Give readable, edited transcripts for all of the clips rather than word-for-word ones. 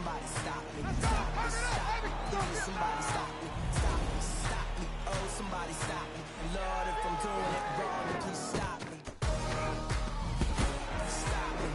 somebody stop me. Stop me, stop me. Please, somebody stop me. Stop me, stop me. Oh, somebody stop me. Lord, if I'm doing it wrong, then please stop me. Stop me.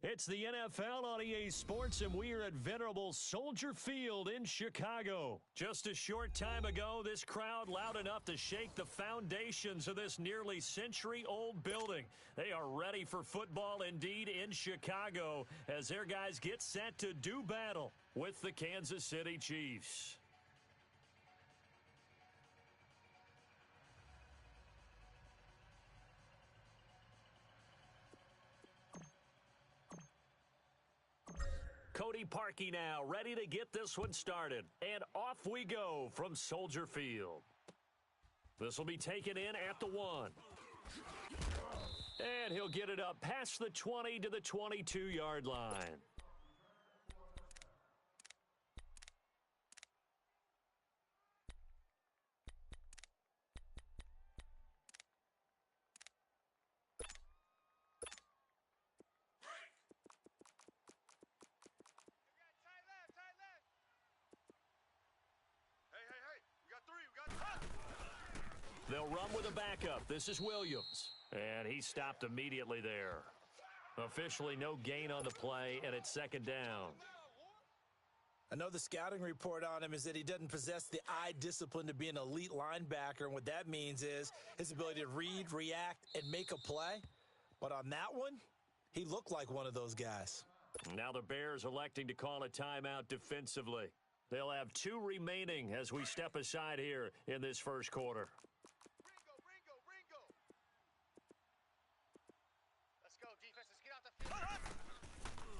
It's the NFL on EA Sports, and we are at venerable Soldier Field in Chicago. Just a short time ago, this crowd loud enough to shake the foundations of this nearly century-old building. They are ready for football indeed in Chicago as their guys get set to do battle with the Kansas City Chiefs. Cody Parkey now, ready to get this one started. And off we go from Soldier Field. This will be taken in at the 1. And he'll get it up past the 20 to the 22-yard line. They'll run with a backup. This is Williams. And he stopped immediately there. Officially no gain on the play, and it's second down. I know the scouting report on him is that he doesn't possess the eye discipline to be an elite linebacker, and what that means is his ability to read, react, and make a play. But on that one, he looked like one of those guys. Now the Bears electing to call a timeout defensively. They'll have 2 remaining as we step aside here in this first quarter.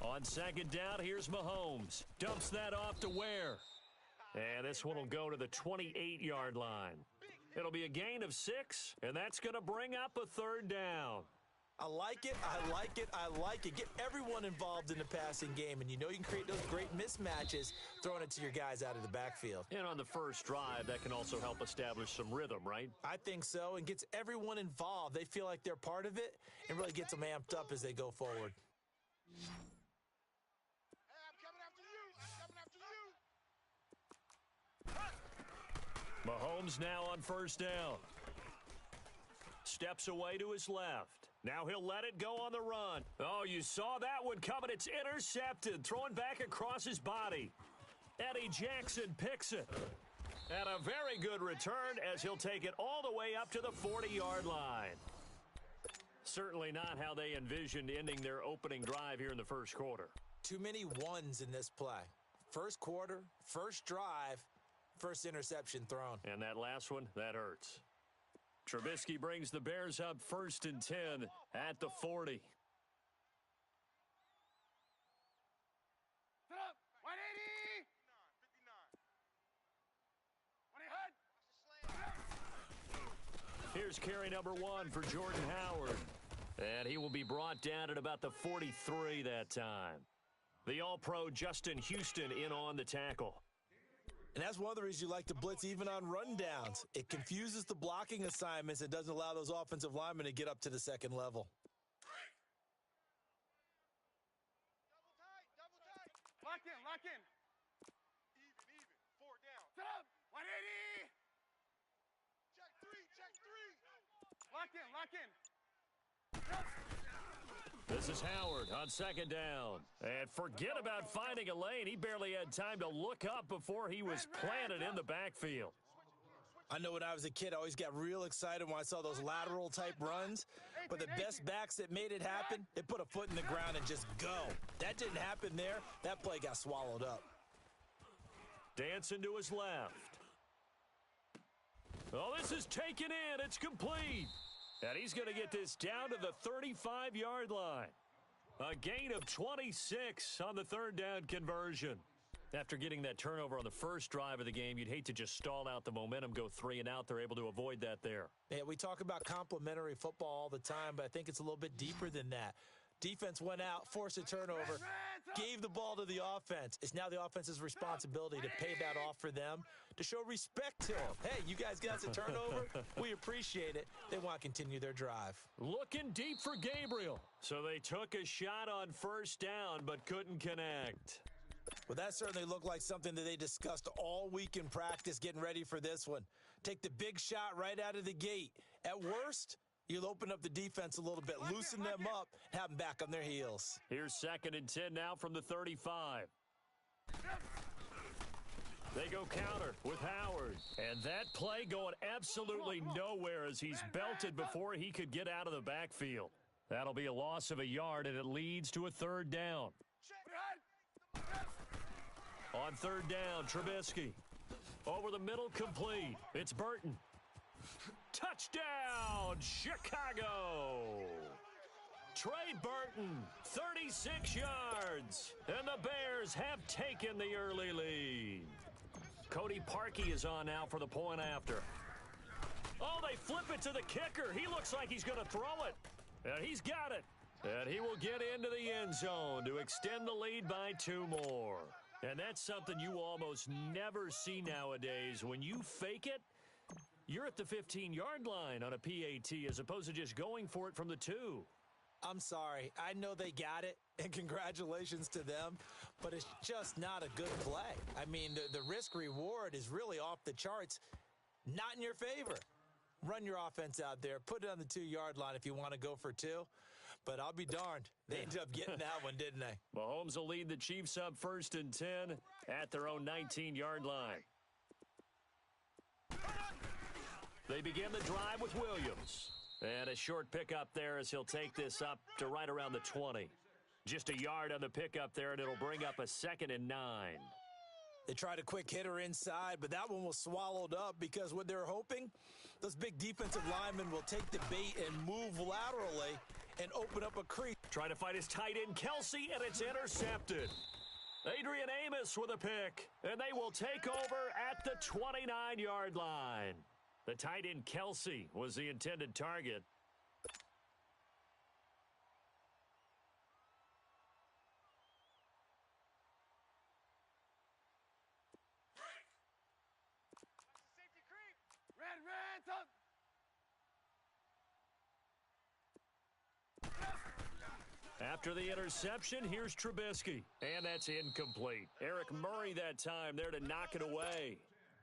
On second down, here's Mahomes. Dumps that off to Ware. And this one will go to the 28-yard line. It'll be a gain of 6, and that's going to bring up a third down. I like it, I like it, I like it. Get everyone involved in the passing game, and you know you can create those great mismatches throwing it to your guys out of the backfield. And on the first drive, that can also help establish some rhythm, right? I think so, and gets everyone involved. They feel like they're part of it and really gets them amped up as they go forward. Mahomes now on first down. Steps away to his left. Now he'll let it go on the run. Oh, you saw that one coming. It's intercepted. Throwing back across his body. Eddie Jackson picks it. And a very good return as he'll take it all the way up to the 40-yard line. Certainly not how they envisioned ending their opening drive here in the first quarter. Too many ones in this play. First quarter, first drive, first interception thrown. And that last one, that hurts. Trubisky brings the Bears up 1st and 10 at the 40. Here's carry number 1 for Jordan Howard. And he will be brought down at about the 43 that time. The All-Pro Justin Houston in on the tackle. And that's one of the reasons you like to blitz even on rundowns. It confuses the blocking assignments and doesn't allow those offensive linemen to get up to the second level. Double tight. Lock in. Even. 4 down. Set up. This is Howard on second down. And forget about finding a lane. He barely had time to look up before he was planted in the backfield. I know when I was a kid, I always got real excited when I saw those lateral type runs. But the best backs that made it happen, they put a foot in the ground and just go. That didn't happen there. That play got swallowed up. Dancing to his left. Oh, this is taken in. It's complete. And he's going to get this down to the 35-yard line. A gain of 26 on the third down conversion. After getting that turnover on the first drive of the game, you'd hate to just stall out the momentum, go 3 and out. They're able to avoid that there. Yeah, we talk about complementary football all the time, but I think it's a little bit deeper than that. Defense went out, forced a turnover, gave the ball to the offense. It's now the offense's responsibility to pay that off for them, to show respect to them. Hey, you guys got us a turnover. We appreciate it. They want to continue their drive. Looking deep for Gabriel. So they took a shot on first down, but couldn't connect. Well, that certainly looked like something that they discussed all week in practice getting ready for this one. Take the big shot right out of the gate. At worst, you'll open up the defense a little bit, loosen them up, have them back on their heels. Here's 2nd and 10 now from the 35. They go counter with Howard. And that play going absolutely nowhere as he's belted before he could get out of the backfield. That'll be a loss of a yard, and it leads to a third down. On third down, Trubisky. Over the middle, complete. It's Burton. Touchdown, Chicago! Trey Burton, 36 yards. And the Bears have taken the early lead. Cody Parkey is on now for the point after. Oh, they flip it to the kicker. He looks like he's going to throw it. And he's got it. And he will get into the end zone to extend the lead by 2 more. And that's something you almost never see nowadays. When you fake it, you're at the 15-yard line on a PAT as opposed to just going for it from the 2. I'm sorry. I know they got it, and congratulations to them, but it's just not a good play. I mean, the risk-reward is really off the charts, not in your favor. Run your offense out there. Put it on the 2-yard line if you want to go for 2. But I'll be darned. They ended up getting that one, didn't they? Mahomes will lead the Chiefs up 1st and 10 at their own 19-yard line. They begin the drive with Williams. And a short pickup there as he'll take this up to right around the 20. Just a yard on the pickup there, and it'll bring up a 2nd and 9. They tried a quick hitter inside, but that one was swallowed up because what they're hoping, those big defensive linemen will take the bait and move laterally and open up a crease. Trying to find his tight end, Kelsey, and it's intercepted. Adrian Amos with a pick, and they will take over at the 29-yard line. The tight end, Kelsey, was the intended target. After the interception, here's Trubisky. And that's incomplete. Eric Murray that time there to knock it away.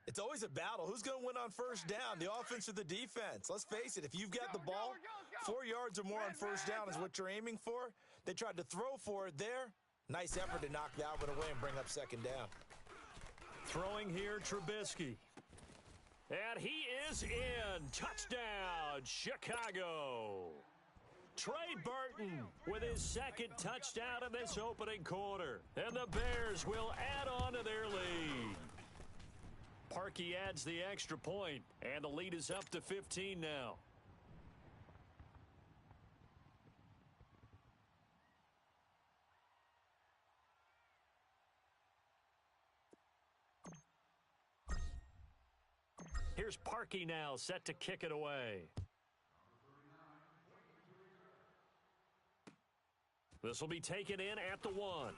It's always a battle. Who's going to win on first down, the offense or the defense? Let's face it, if you've got the ball, 4 yards or more on first down is what you're aiming for. They tried to throw for it there. Nice effort to knock that one away and bring up 2nd down. Throwing here, Trubisky. And he is in. Touchdown, Chicago. Trey Burton with his 2nd touchdown in this opening quarter. And the Bears will add on to their lead. Parkey adds the extra point, and the lead is up to 15 now. Here's Parkey now, set to kick it away. This will be taken in at the 1.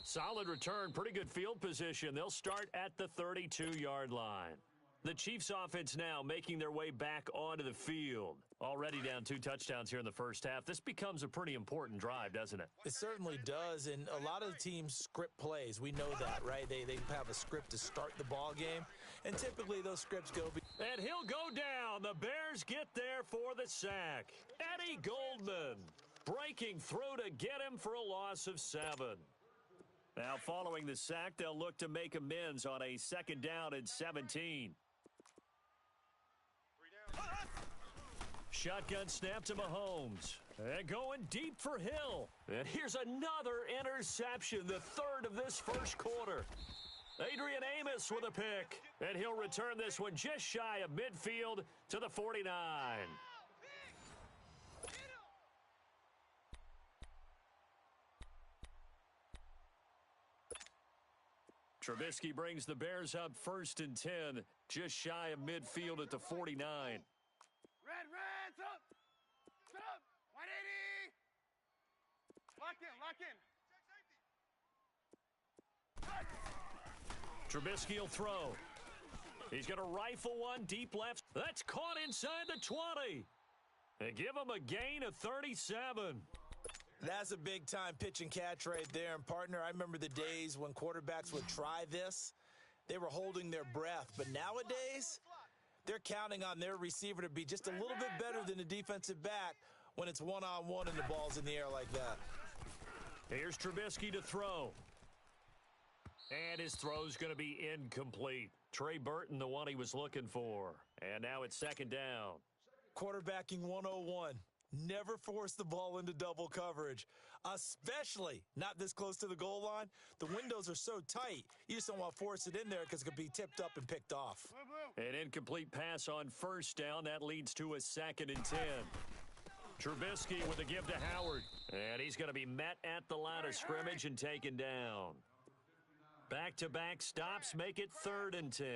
Solid return, pretty good field position. They'll start at the 32-yard line. The Chiefs offense now making their way back onto the field. Already down 2 touchdowns here in the first half. This becomes a pretty important drive, doesn't it? It certainly does, and a lot of the teams script plays. We know that, right? They have a script to start the ball game, and typically those scripts go. And he'll go down. The Bears get there for the sack. Eddie Goldman breaking through to get him for a loss of 7. Now following the sack, they'll look to make amends on a 2nd down and 17. Shotgun snap to Mahomes. And going deep for Hill. And here's another interception, the 3rd of this first quarter. Adrian Amos with a pick. And he'll return this one just shy of midfield to the 49. Trubisky brings the Bears up 1st and 10, just shy of midfield at the 49. Reds up! Set up! 180! Lock in! Trubisky will throw. He's going to rifle one deep left. That's caught inside the 20. And give him a gain of 37. That's a big-time pitch and catch right there. And, partner, I remember the days when quarterbacks would try this. They were holding their breath. But nowadays, they're counting on their receiver to be just a little bit better than the defensive back when it's one-on-one and the ball's in the air like that. Here's Trubisky to throw. And his throw's going to be incomplete. Trey Burton, the one he was looking for. And now it's 2nd down. Quarterbacking 101. Never force the ball into double coverage, especially not this close to the goal line. The windows are so tight, you just don't want to force it in there because it could be tipped up and picked off. An incomplete pass on 1st down. That leads to a 2nd and 10. Trubisky with a give to Howard. And he's going to be met at the line of scrimmage and taken down. Back-to-back stops make it 3rd and 10.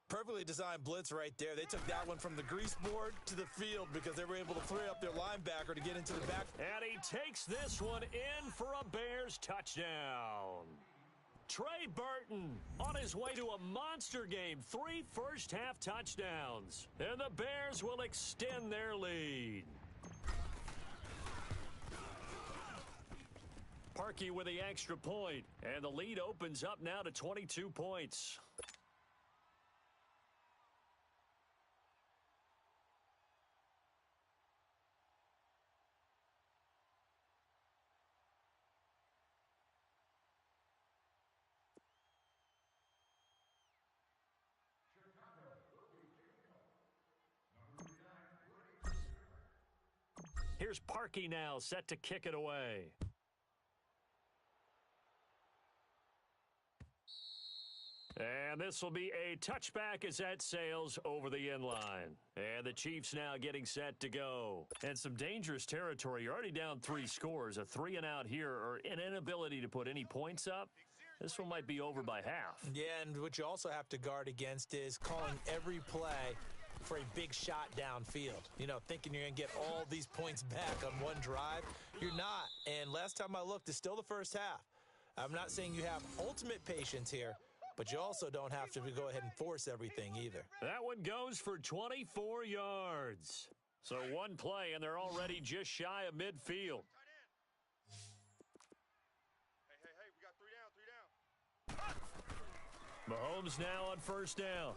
Perfectly designed blitz right there. They took that one from the grease board to the field because they were able to free up their linebacker to get into the back. And he takes this one in for a Bears touchdown. Trey Burton on his way to a monster game. 3 first-half touchdowns. And the Bears will extend their lead. Parkey with the extra point. And the lead opens up now to 22 points. Here's Parkey now, set to kick it away. And this will be a touchback as that sails over the end line. And the Chiefs now getting set to go. And some dangerous territory. You're already down 3 scores. A 3 and out here, or an inability to put any points up. This one might be over by half. Yeah, and what you also have to guard against is calling every play for a big shot downfield. You know, thinking you're going to get all these points back on one drive. You're not. And last time I looked, it's still the first half. I'm not saying you have ultimate patience here, but you also don't have to go ahead and force everything either. That one goes for 24 yards. So one play, and they're already just shy of midfield. Hey, we got 3 down. Mahomes now on 1st down.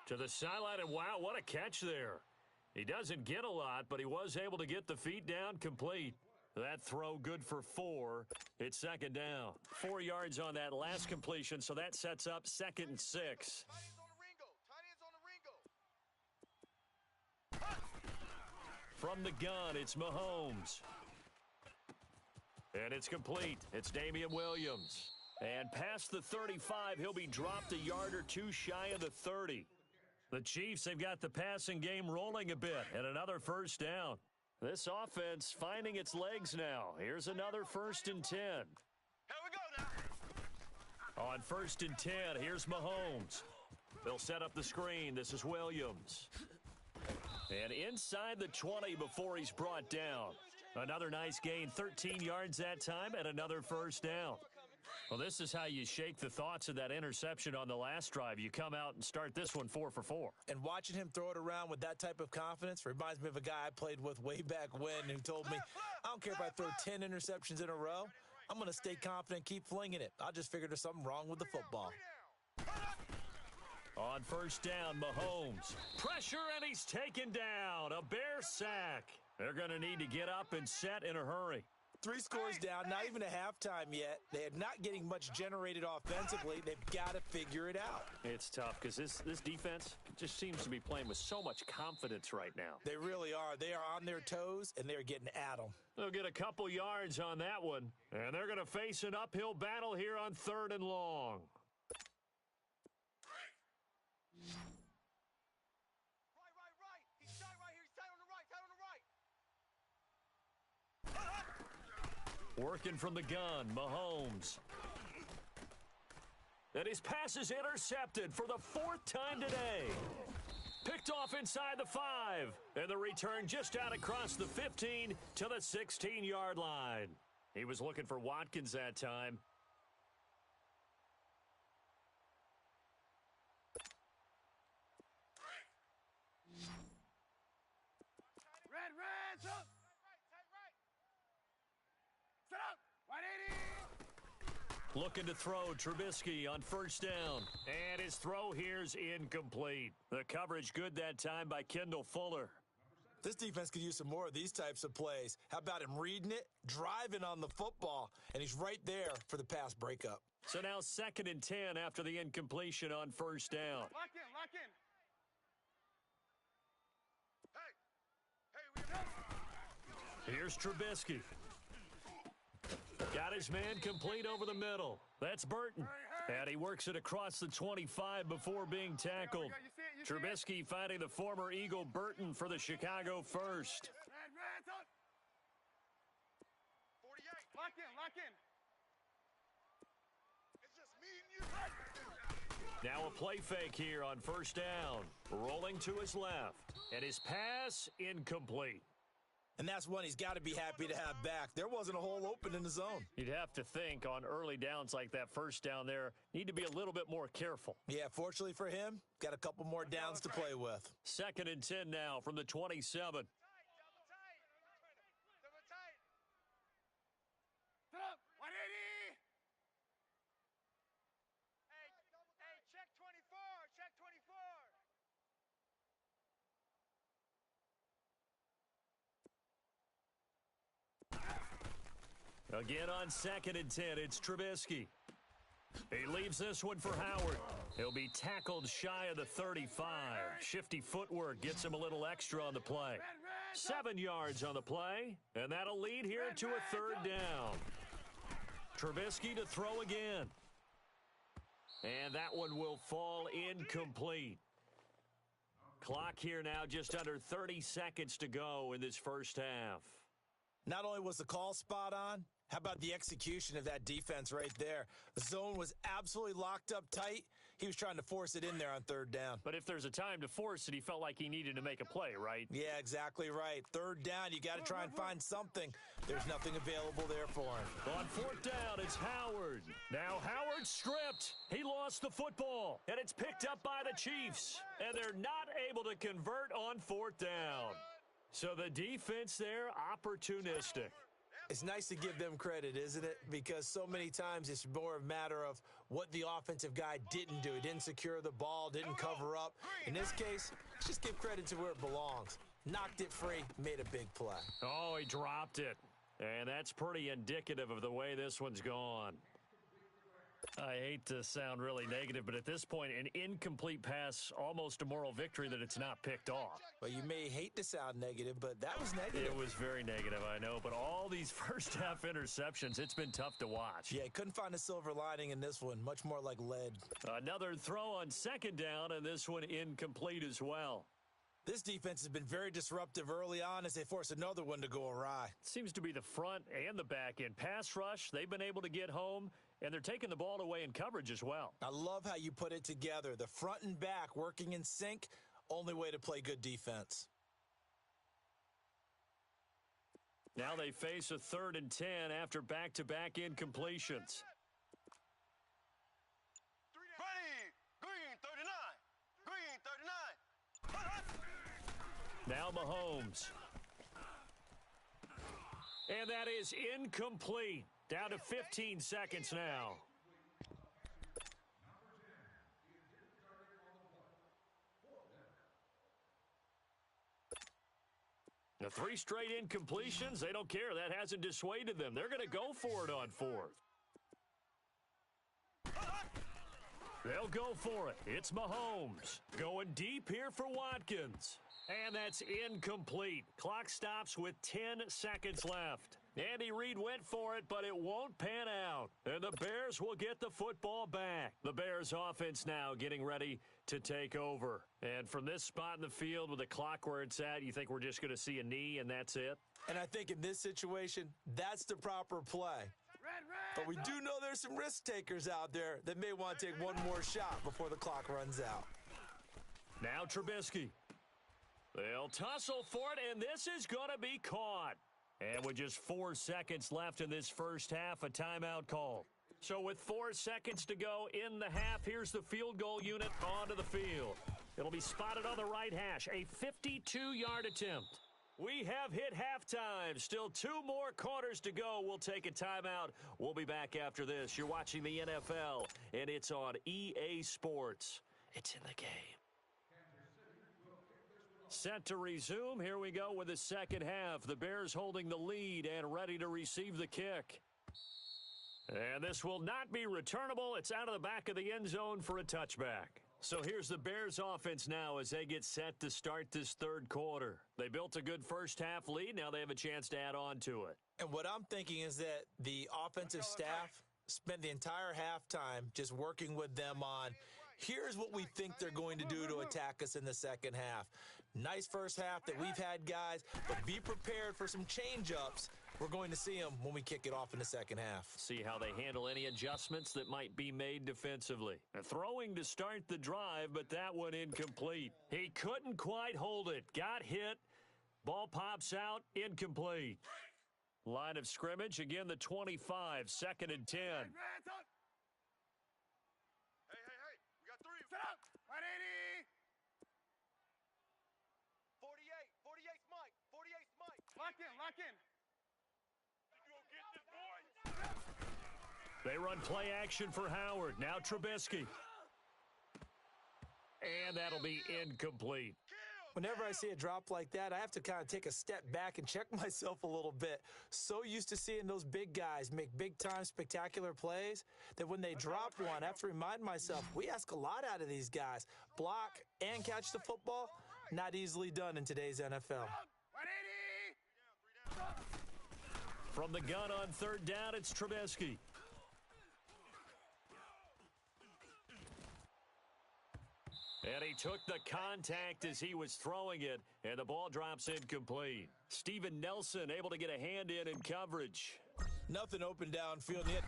To the sideline, and wow, what a catch there. He doesn't get a lot, but he was able to get the feet down complete. That throw good for 4. It's 2nd down. 4 yards on that last completion, so that sets up 2nd and 6. Tight ends on the Ringo. From the gun, it's Mahomes. And it's complete. It's Damian Williams. And past the 35, he'll be dropped a yard or 2 shy of the 30. The Chiefs, they've got the passing game rolling a bit, and another 1st down. This offense finding its legs now. Here's another 1st and 10. Here we go now. On 1st and 10, here's Mahomes. They'll set up the screen. This is Williams. And inside the 20 before he's brought down. Another nice gain, 13 yards that time, and another 1st down. Well, this is how you shake the thoughts of that interception on the last drive. You come out and start this one 4 for 4. And watching him throw it around with that type of confidence reminds me of a guy I played with way back when who told me, I don't care if I throw 10 interceptions in a row. I'm going to stay confident, keep flinging it. I just figured there's something wrong with the football. On first down, Mahomes. Pressure, and he's taken down. A Bear sack. They're going to need to get up and set in a hurry. 3 scores down, not even a halftime yet. They are not getting much generated offensively. They've got to figure it out. It's tough because this defense just seems to be playing with so much confidence right now. They really are. They are on their toes, and they're getting at them. They'll get a couple yards on that one, and they're going to face an uphill battle here on 3rd and long. Right. He's tight right here. He's tight on the right. Tight on the right. Working from the gun, Mahomes. And his pass is intercepted for the 4th time today. Picked off inside the 5. And the return just out across the 15 to the 16-yard line. He was looking for Watkins that time. Red, up. Tight right. Set up. 180. Looking to throw, Trubisky on first down. And his throw here's incomplete. The coverage good that time by Kendall Fuller. This defense could use some more of these types of plays. How about him reading it, driving on the football, and he's right there for the pass breakup. So now 2nd and 10 after the incompletion on first down. Lock in. Hey, we have... Here's Trubisky. Got his man complete over the middle. That's Burton. And he works it across the 25 before being tackled. You see it? Trubisky finding the former Eagle Burton for the Chicago first. Red, up. 48. Lock in. It's just me and you. Now a play fake here on first down. Rolling to his left. And his pass incomplete. And that's one he's got to be happy to have back. There wasn't a hole open in the zone. You'd have to think on early downs like that first down there, need to be a little bit more careful. Yeah, fortunately for him, got a couple more downs to play with. 2nd and 10 now from the 27. Double tight. Set up. 180. Hey, check 24. Check 24. Again on 2nd and 10, it's Trubisky. He leaves this one for Howard. He'll be tackled shy of the 35. Shifty footwork gets him a little extra on the play. 7 yards on the play, and that'll lead here to a 3rd down. Trubisky to throw again. And that one will fall incomplete. Clock here now just under 30 seconds to go in this first half. Not only was the call spot on, how about the execution of that defense right there? The zone was absolutely locked up tight. He was trying to force it in there on 3rd down. But if there's a time to force it, he felt like he needed to make a play, right? Yeah, exactly right. 3rd down, you got to try and find something. There's nothing available there for him. On 4th down, it's Howard. Now Howard stripped. He lost the football, and it's picked up by the Chiefs. And they're not able to convert on 4th down. So the defense there, opportunistic. It's nice to give them credit, isn't it? Because so many times it's more a matter of what the offensive guy didn't do. He didn't secure the ball, didn't cover up. In this case, just give credit to where it belongs. Knocked it free, made a big play. Oh, he dropped it. And that's pretty indicative of the way this one's gone. I hate to sound really negative, but at this point, an incomplete pass, almost a moral victory that it's not picked off. Well, you may hate to sound negative, but that was negative. It was very negative, I know, but all these first half interceptions, it's been tough to watch. Yeah, couldn't find a silver lining in this one. Much more like lead. Another throw on 2nd down, and this one incomplete as well. This defense has been very disruptive early on as they force another one to go awry. Seems to be the front and the back end. Pass rush, they've been able to get home, and they're taking the ball away in coverage as well. I love how you put it together. The front and back working in sync, only way to play good defense. Now they face a 3rd and 10 after back-to-back incompletions. Now Mahomes. And that is incomplete. Down to 15 seconds now. The 3 straight incompletions, they don't care. That hasn't dissuaded them. They're going to go for it on 4th. They'll go for it. It's Mahomes. Going deep here for Watkins. And that's incomplete. Clock stops with 10 seconds left. Andy Reid went for it, but it won't pan out. And the Bears will get the football back. The Bears offense now getting ready to take over. And from this spot in the field with the clock where it's at, you think we're just going to see a knee and that's it? And I think in this situation, that's the proper play. But we do know there's some risk takers out there that may want to take one more shot before the clock runs out. Now Trubisky. They'll tussle for it, and this is going to be caught. And with just 4 seconds left in this first half, a timeout call. So with 4 seconds to go in the half, here's the field goal unit onto the field. It'll be spotted on the right hash, a 52-yard attempt. We have hit halftime. Still 2 more quarters to go. We'll take a timeout. We'll be back after this. You're watching the NFL, and it's on EA Sports. It's in the game. Set to resume. Here we go with the second half. The Bears holding the lead and ready to receive the kick. And this will not be returnable. It's out of the back of the end zone for a touchback. So here's the Bears offense now as they get set to start this third quarter. They built a good first half lead. Now they have a chance to add on to it. And what I'm thinking is that the offensive staff spent the entire halftime just working with them on, here's what we think they're going to do to attack us in the second half. Nice first half that we've had, guys, but be prepared for some change-ups. We're going to see them when we kick it off in the second half. See how they handle any adjustments that might be made defensively. Throwing to start the drive, but that one incomplete. He couldn't quite hold it. Got hit. Ball pops out. Incomplete. Line of scrimmage. Again, the 25. 2nd and 10. Hey, we got 3. Set up. 180. 48 Mike. 48 Mike. Lock in. They run play action for Howard. Now Trubisky. And that'll be incomplete. Whenever I see a drop like that, I have to kind of take a step back and check myself a little bit. So used to seeing those big guys make big-time spectacular plays that when they drop one, I have to remind myself, we ask a lot out of these guys. Block and catch the football, not easily done in today's NFL. 180. From the gun on 3rd down, it's Trubisky. And he took the contact as he was throwing it, and the ball drops incomplete. Steven Nelson able to get a hand in coverage. Nothing open downfield yet.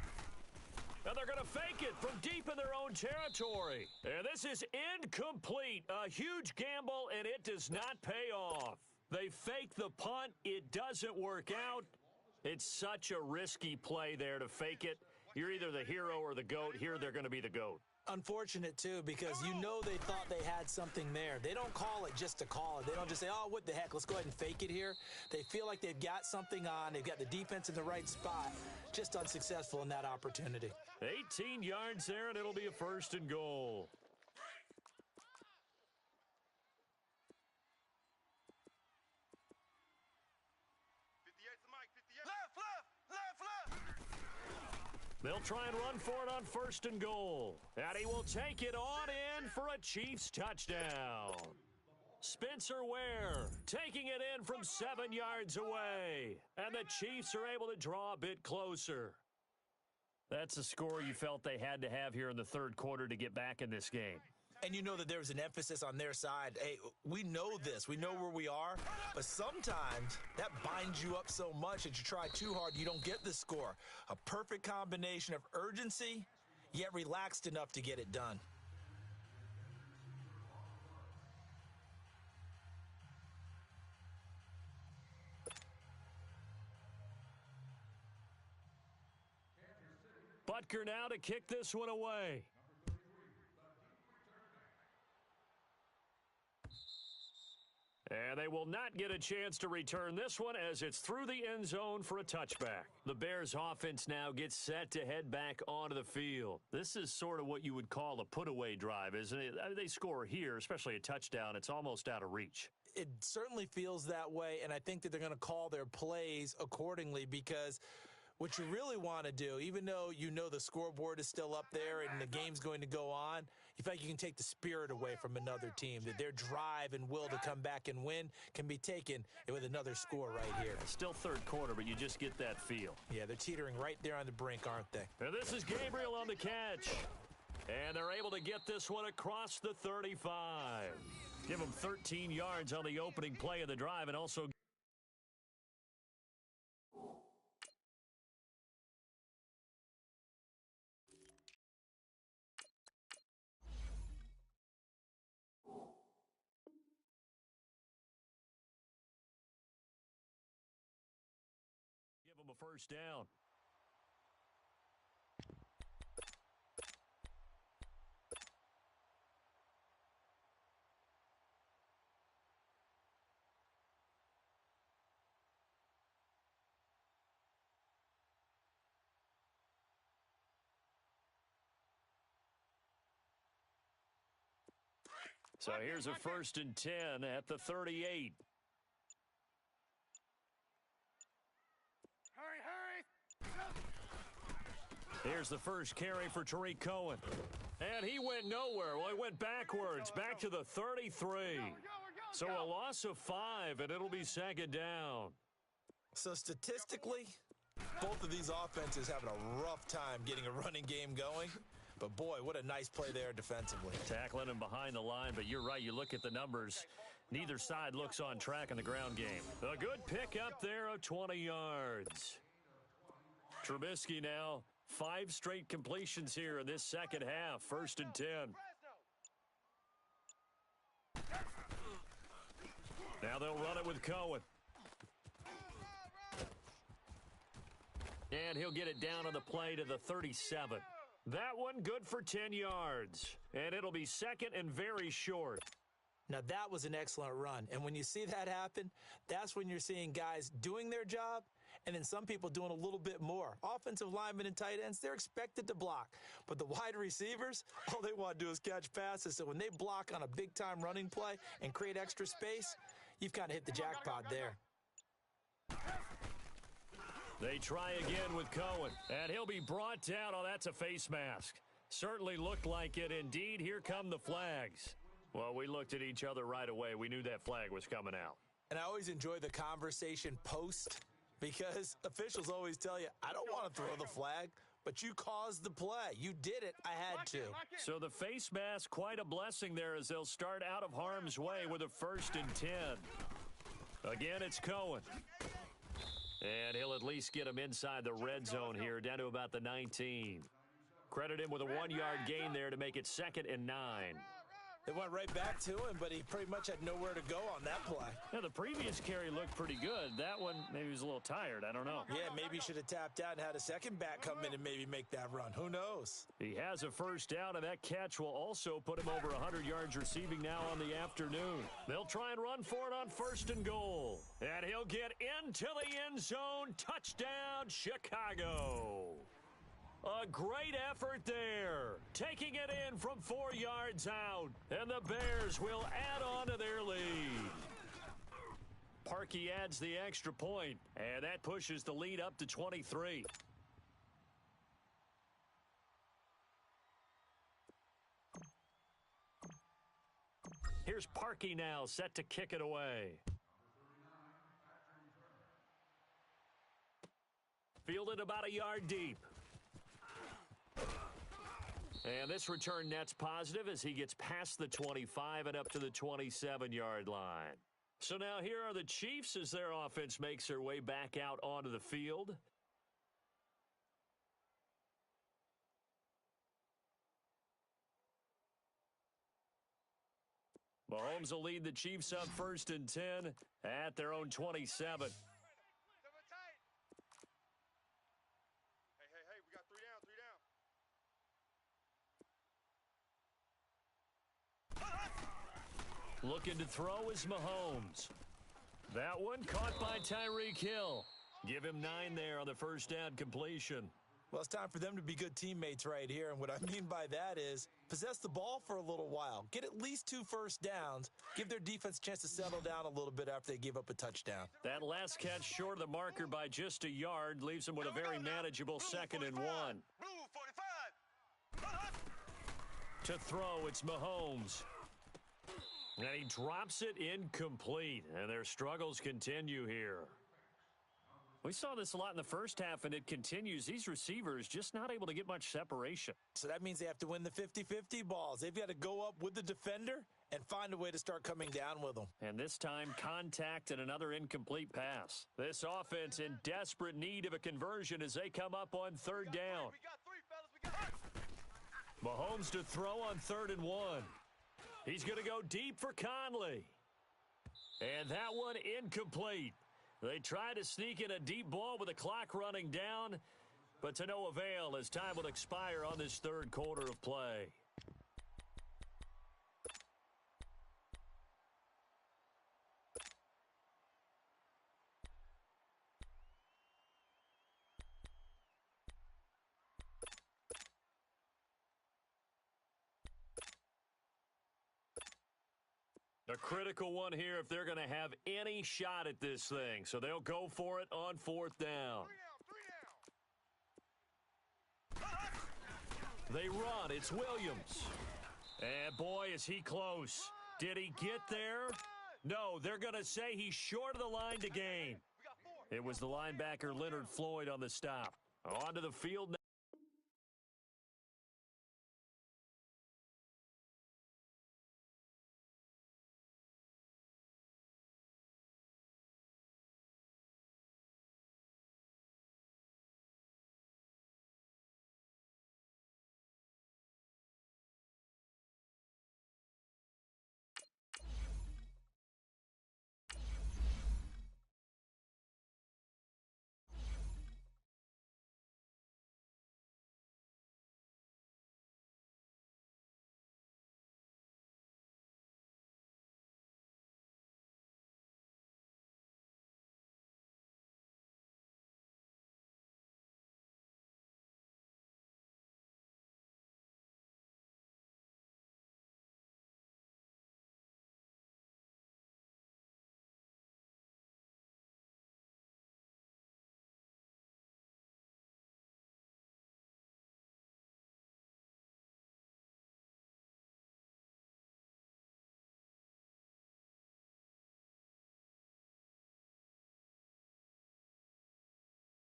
And they're going to fake it from deep in their own territory. And this is incomplete. A huge gamble, and it does not pay off. They fake the punt. It doesn't work out. It's such a risky play there to fake it. You're either the hero or the GOAT. Here they're going to be the GOAT. Unfortunate, too, because you know they thought they had something there. They don't call it just to call it. They don't just say, oh, what the heck, let's go ahead and fake it here. They feel like they've got something on. They've got the defense in the right spot. Just unsuccessful in that opportunity. 18 yards there, and it'll be a 1st and goal. They'll try and run for it on 1st and goal. And he will take it on in for a Chiefs touchdown. Spencer Ware taking it in from 7 yards away. And the Chiefs are able to draw a bit closer. That's a score you felt they had to have here in the third quarter to get back in this game. And you know that there was an emphasis on their side. Hey, we know this. We know where we are. But sometimes that binds you up so much that you try too hard, you don't get the score. A perfect combination of urgency, yet relaxed enough to get it done. Butker now to kick this one away. And they will not get a chance to return this one as it's through the end zone for a touchback. The Bears offense now gets set to head back onto the field. This is sort of what you would call a put-away drive, isn't it? I mean, they score here, especially a touchdown. It's almost out of reach. It certainly feels that way, and I think that they're going to call their plays accordingly because what you really want to do, even though you know the scoreboard is still up there and the game's going to go on, you feel like you can take the spirit away from another team, that their drive and will to come back and win can be taken with another score right here. Still third quarter, but you just get that feel. Yeah, they're teetering right there on the brink, aren't they? And this is Gabriel on the catch. And they're able to get this one across the 35. Give them 13 yards on the opening play of the drive and also give them a first down. So here's a 1st and 10 at the 38. Here's the first carry for Tariq Cohen. And he went nowhere. Well, he went backwards, back to the 33. So a loss of 5, and it'll be 2nd down. So statistically, both of these offenses having a rough time getting a running game going. But, boy, what a nice play there defensively. Tackling him behind the line, but you're right. You look at the numbers. Neither side looks on track in the ground game. A good pick up there of 20 yards. Trubisky now, 5 straight completions here in this second half. 1st and 10. Now they'll run it with Cohen. And he'll get it down on the play to the 37. That one good for 10 yards. And it'll be 2nd and very short. Now, that was an excellent run. And when you see that happen, that's when you're seeing guys doing their job and then some people doing a little bit more. Offensive linemen and tight ends, they're expected to block. But the wide receivers, all they want to do is catch passes. So when they block on a big-time running play and create extra space, you've kind of hit the jackpot there. They try again with Cohen, and he'll be brought down. Oh, that's a face mask. Certainly looked like it. Indeed, here come the flags. Well, we looked at each other right away. We knew that flag was coming out. And I always enjoy the conversation post because officials always tell you, I don't want to throw the flag, but you caused the play. You did it. I had to. So the face mask, quite a blessing there as they'll start out of harm's way with a 1st and 10. Again, it's Cohen. And he'll at least get him inside the red zone here, down to about the 19. Credit him with a 1-yard gain there to make it 2nd and 9. They went right back to him, but he pretty much had nowhere to go on that play. Yeah, the previous carry looked pretty good. That one, maybe he was a little tired. I don't know. Yeah, maybe he should have tapped out and had a second back come in and maybe make that run. Who knows? He has a 1st down, and that catch will also put him over 100 yards receiving now on the afternoon. They'll try and run for it on 1st and goal. And he'll get into the end zone. Touchdown, Chicago. A great effort there. Taking it in from 4 yards out. And the Bears will add on to their lead. Parkey adds the extra point, and that pushes the lead up to 23. Here's Parkey now, set to kick it away. Fielded about a yard deep. And this return net's positive as he gets past the 25 and up to the 27-yard line. So now here are the Chiefs as their offense makes their way back out onto the field. Mahomes will lead the Chiefs up 1st and 10 at their own 27. Hey, we got 3 down, 3 down. Looking to throw is Mahomes. That one caught by Tyreek Hill. Give him 9 there on the first down completion. Well, it's time for them to be good teammates right here. And what I mean by that is possess the ball for a little while. Get at least 2 first downs. Give their defense a chance to settle down a little bit after they give up a touchdown. That last catch short of the marker by just a yard leaves them with a very manageable 2nd and 1. Blue 45. To throw, it's Mahomes. And he drops it incomplete. And their struggles continue here. We saw this a lot in the first half, and it continues. These receivers just not able to get much separation. So that means they have to win the 50-50 balls. They've got to go up with the defender and find a way to start coming down with them. And this time, contact and another incomplete pass. This offense in desperate need of a conversion as they come up on 3rd down. We got 3, fellas. We got 3. Mahomes to throw on 3rd and 1. He's going to go deep for Conley. And that one incomplete. They try to sneak in a deep ball with the clock running down, but to no avail as time will expire on this 3rd quarter of play. A critical one here if they're going to have any shot at this thing. So they'll go for it on 4th down. 3 down. They run. It's Williams. And boy, is he close. Did he get there? No, they're going to say he's short of the line to gain. We got 4. It was the linebacker Leonard Floyd on the stop. Onto the field now.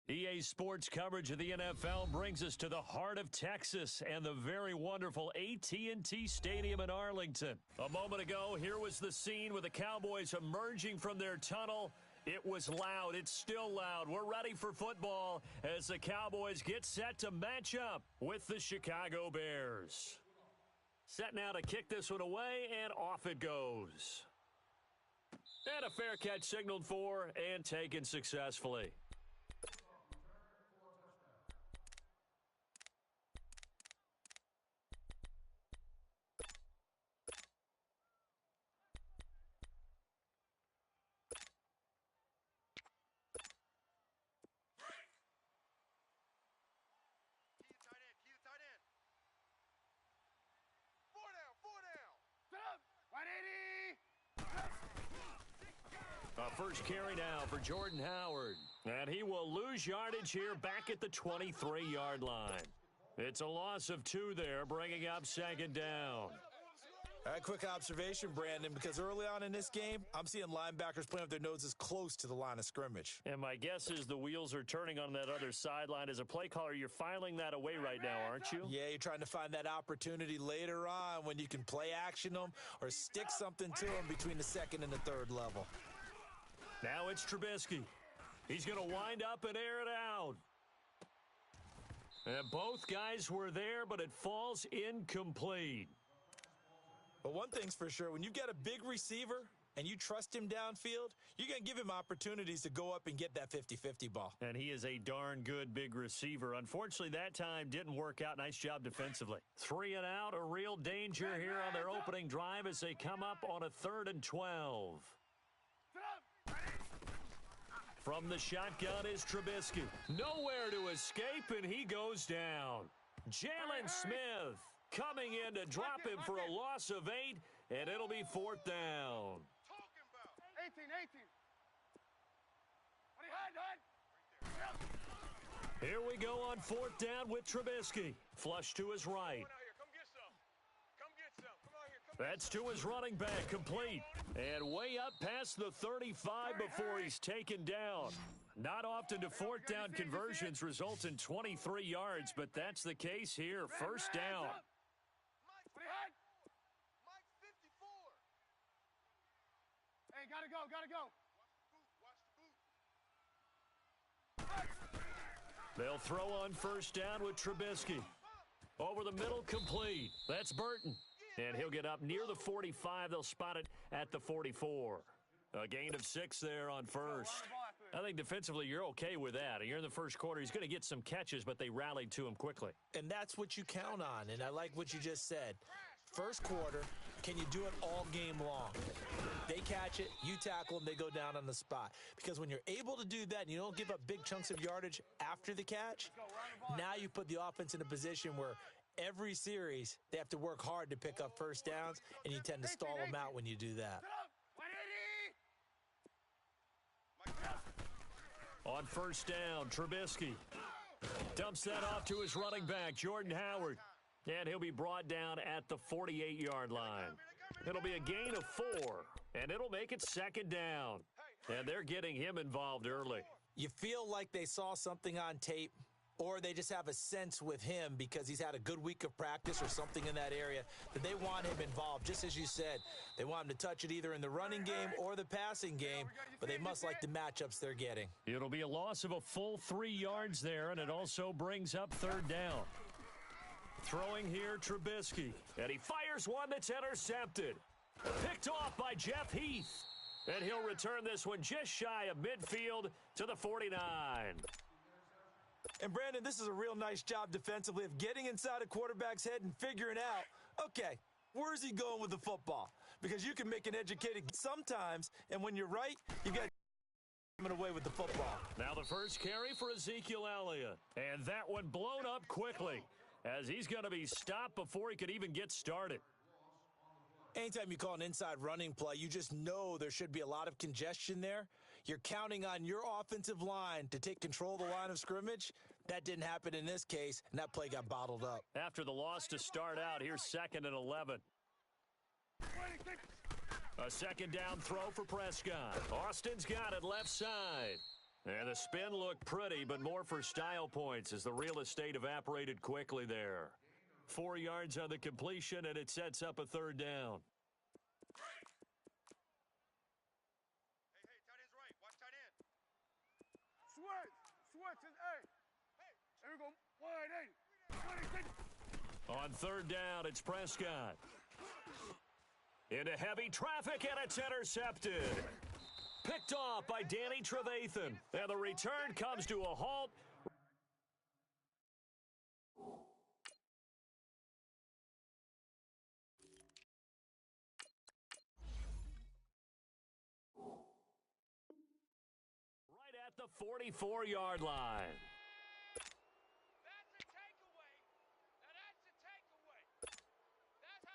EA Sports coverage of the NFL brings us to the heart of Texas and the very wonderful AT&T Stadium in Arlington. A moment ago, here was the scene with the Cowboys emerging from their tunnel. It was loud. It's still loud. We're ready for football as the Cowboys get set to match up with the Chicago Bears. Set now to kick this one away, and off it goes. And a fair catch signaled for and taken successfully. Key the tight end. Key the tight end. 4 down. 4 down. Set up. 180. A first carry now for Jordan Howard. And he will lose yardage here back at the 23-yard line. It's a loss of 2 there, bringing up 2nd down. All right, quick observation, Brandon, because early on in this game, I'm seeing linebackers playing with their noses close to the line of scrimmage. And my guess is the wheels are turning on that other sideline. As a play caller, you're filing that away right now, aren't you? Yeah, you're trying to find that opportunity later on when you can play action them or stick something to them between the 2nd and the 3rd level. Now it's Trubisky. He's going to wind up and air it out. And both guys were there, but it falls incomplete. But one thing's for sure, when you've got a big receiver and you trust him downfield, you're going to give him opportunities to go up and get that 50-50 ball. And he is a darn good big receiver. Unfortunately, that time didn't work out. Nice job defensively. 3 and out, a real danger here on their opening drive as they come up on a 3rd and 12. From the shotgun is Trubisky. Nowhere to escape, and he goes down. Jalen Smith coming in to drop him for a loss of 8, and it'll be 4th down. 18. Here we go on 4th down with Trubisky. Flush to his right. That's to his running back, complete. And way up past the 35 before he's taken down. Not often do 4th down conversions result in 23 yards, but that's the case here. 1st down. Hey, gotta go. They'll throw on 1st down with Trubisky. Over the middle, complete. That's Burton. And he'll get up near the 45. They'll spot it at the 44. A gain of 6 there on 1st. I think defensively you're okay with that. You're in the 1st quarter. He's going to get some catches, but they rallied to him quickly. And that's what you count on, and I like what you just said. 1st quarter, can you do it all game long? They catch it, you tackle them, they go down on the spot. Because when you're able to do that and you don't give up big chunks of yardage after the catch, now you put the offense in a position where every series they have to work hard to pick up 1st downs, and you tend to stall them out when you do that. On 1st down, Trubisky dumps that off to his running back, Jordan Howard. And he'll be brought down at the 48-yard line. It'll be a gain of 4, and it'll make it 2nd down. And they're getting him involved early. You feel like they saw something on tape, or they just have a sense with him because he's had a good week of practice or something in that area that they want him involved. Just as you said, they want him to touch it either in the running game or the passing game, but they must like the matchups they're getting. It'll be a loss of a full 3 yards there, and it also brings up 3rd down. Throwing here, Trubisky, and he fires one that's intercepted. Picked off by Jeff Heath, and he'll return this one just shy of midfield to the 49. And, Brandon, this is a real nice job defensively of getting inside a quarterback's head and figuring out, okay, where's he going with the football? Because you can make an educated sometimes, and when you're right, you got coming away with the football. Now the first carry for Ezekiel Elliott, and that one blown up quickly as he's going to be stopped before he could even get started. Anytime you call an inside running play, you just know there should be a lot of congestion there. You're counting on your offensive line to take control of the line of scrimmage. That didn't happen in this case, and that play got bottled up. After the loss to start out, here's 2nd and 11. A 2nd down throw for Prescott. Austin's got it left side. And the spin looked pretty, but more for style points as the real estate evaporated quickly there. 4 yards on the completion, and it sets up a 3rd down. Hey, tight end's right. Watch tight end. Switch is A. There we go. 180. On 3rd down, it's Prescott. Into heavy traffic, and it's intercepted. Picked off by Danny Trevathan. And the return comes to a halt. Right at the 44-yard line. That's a takeaway. Now that's a takeaway.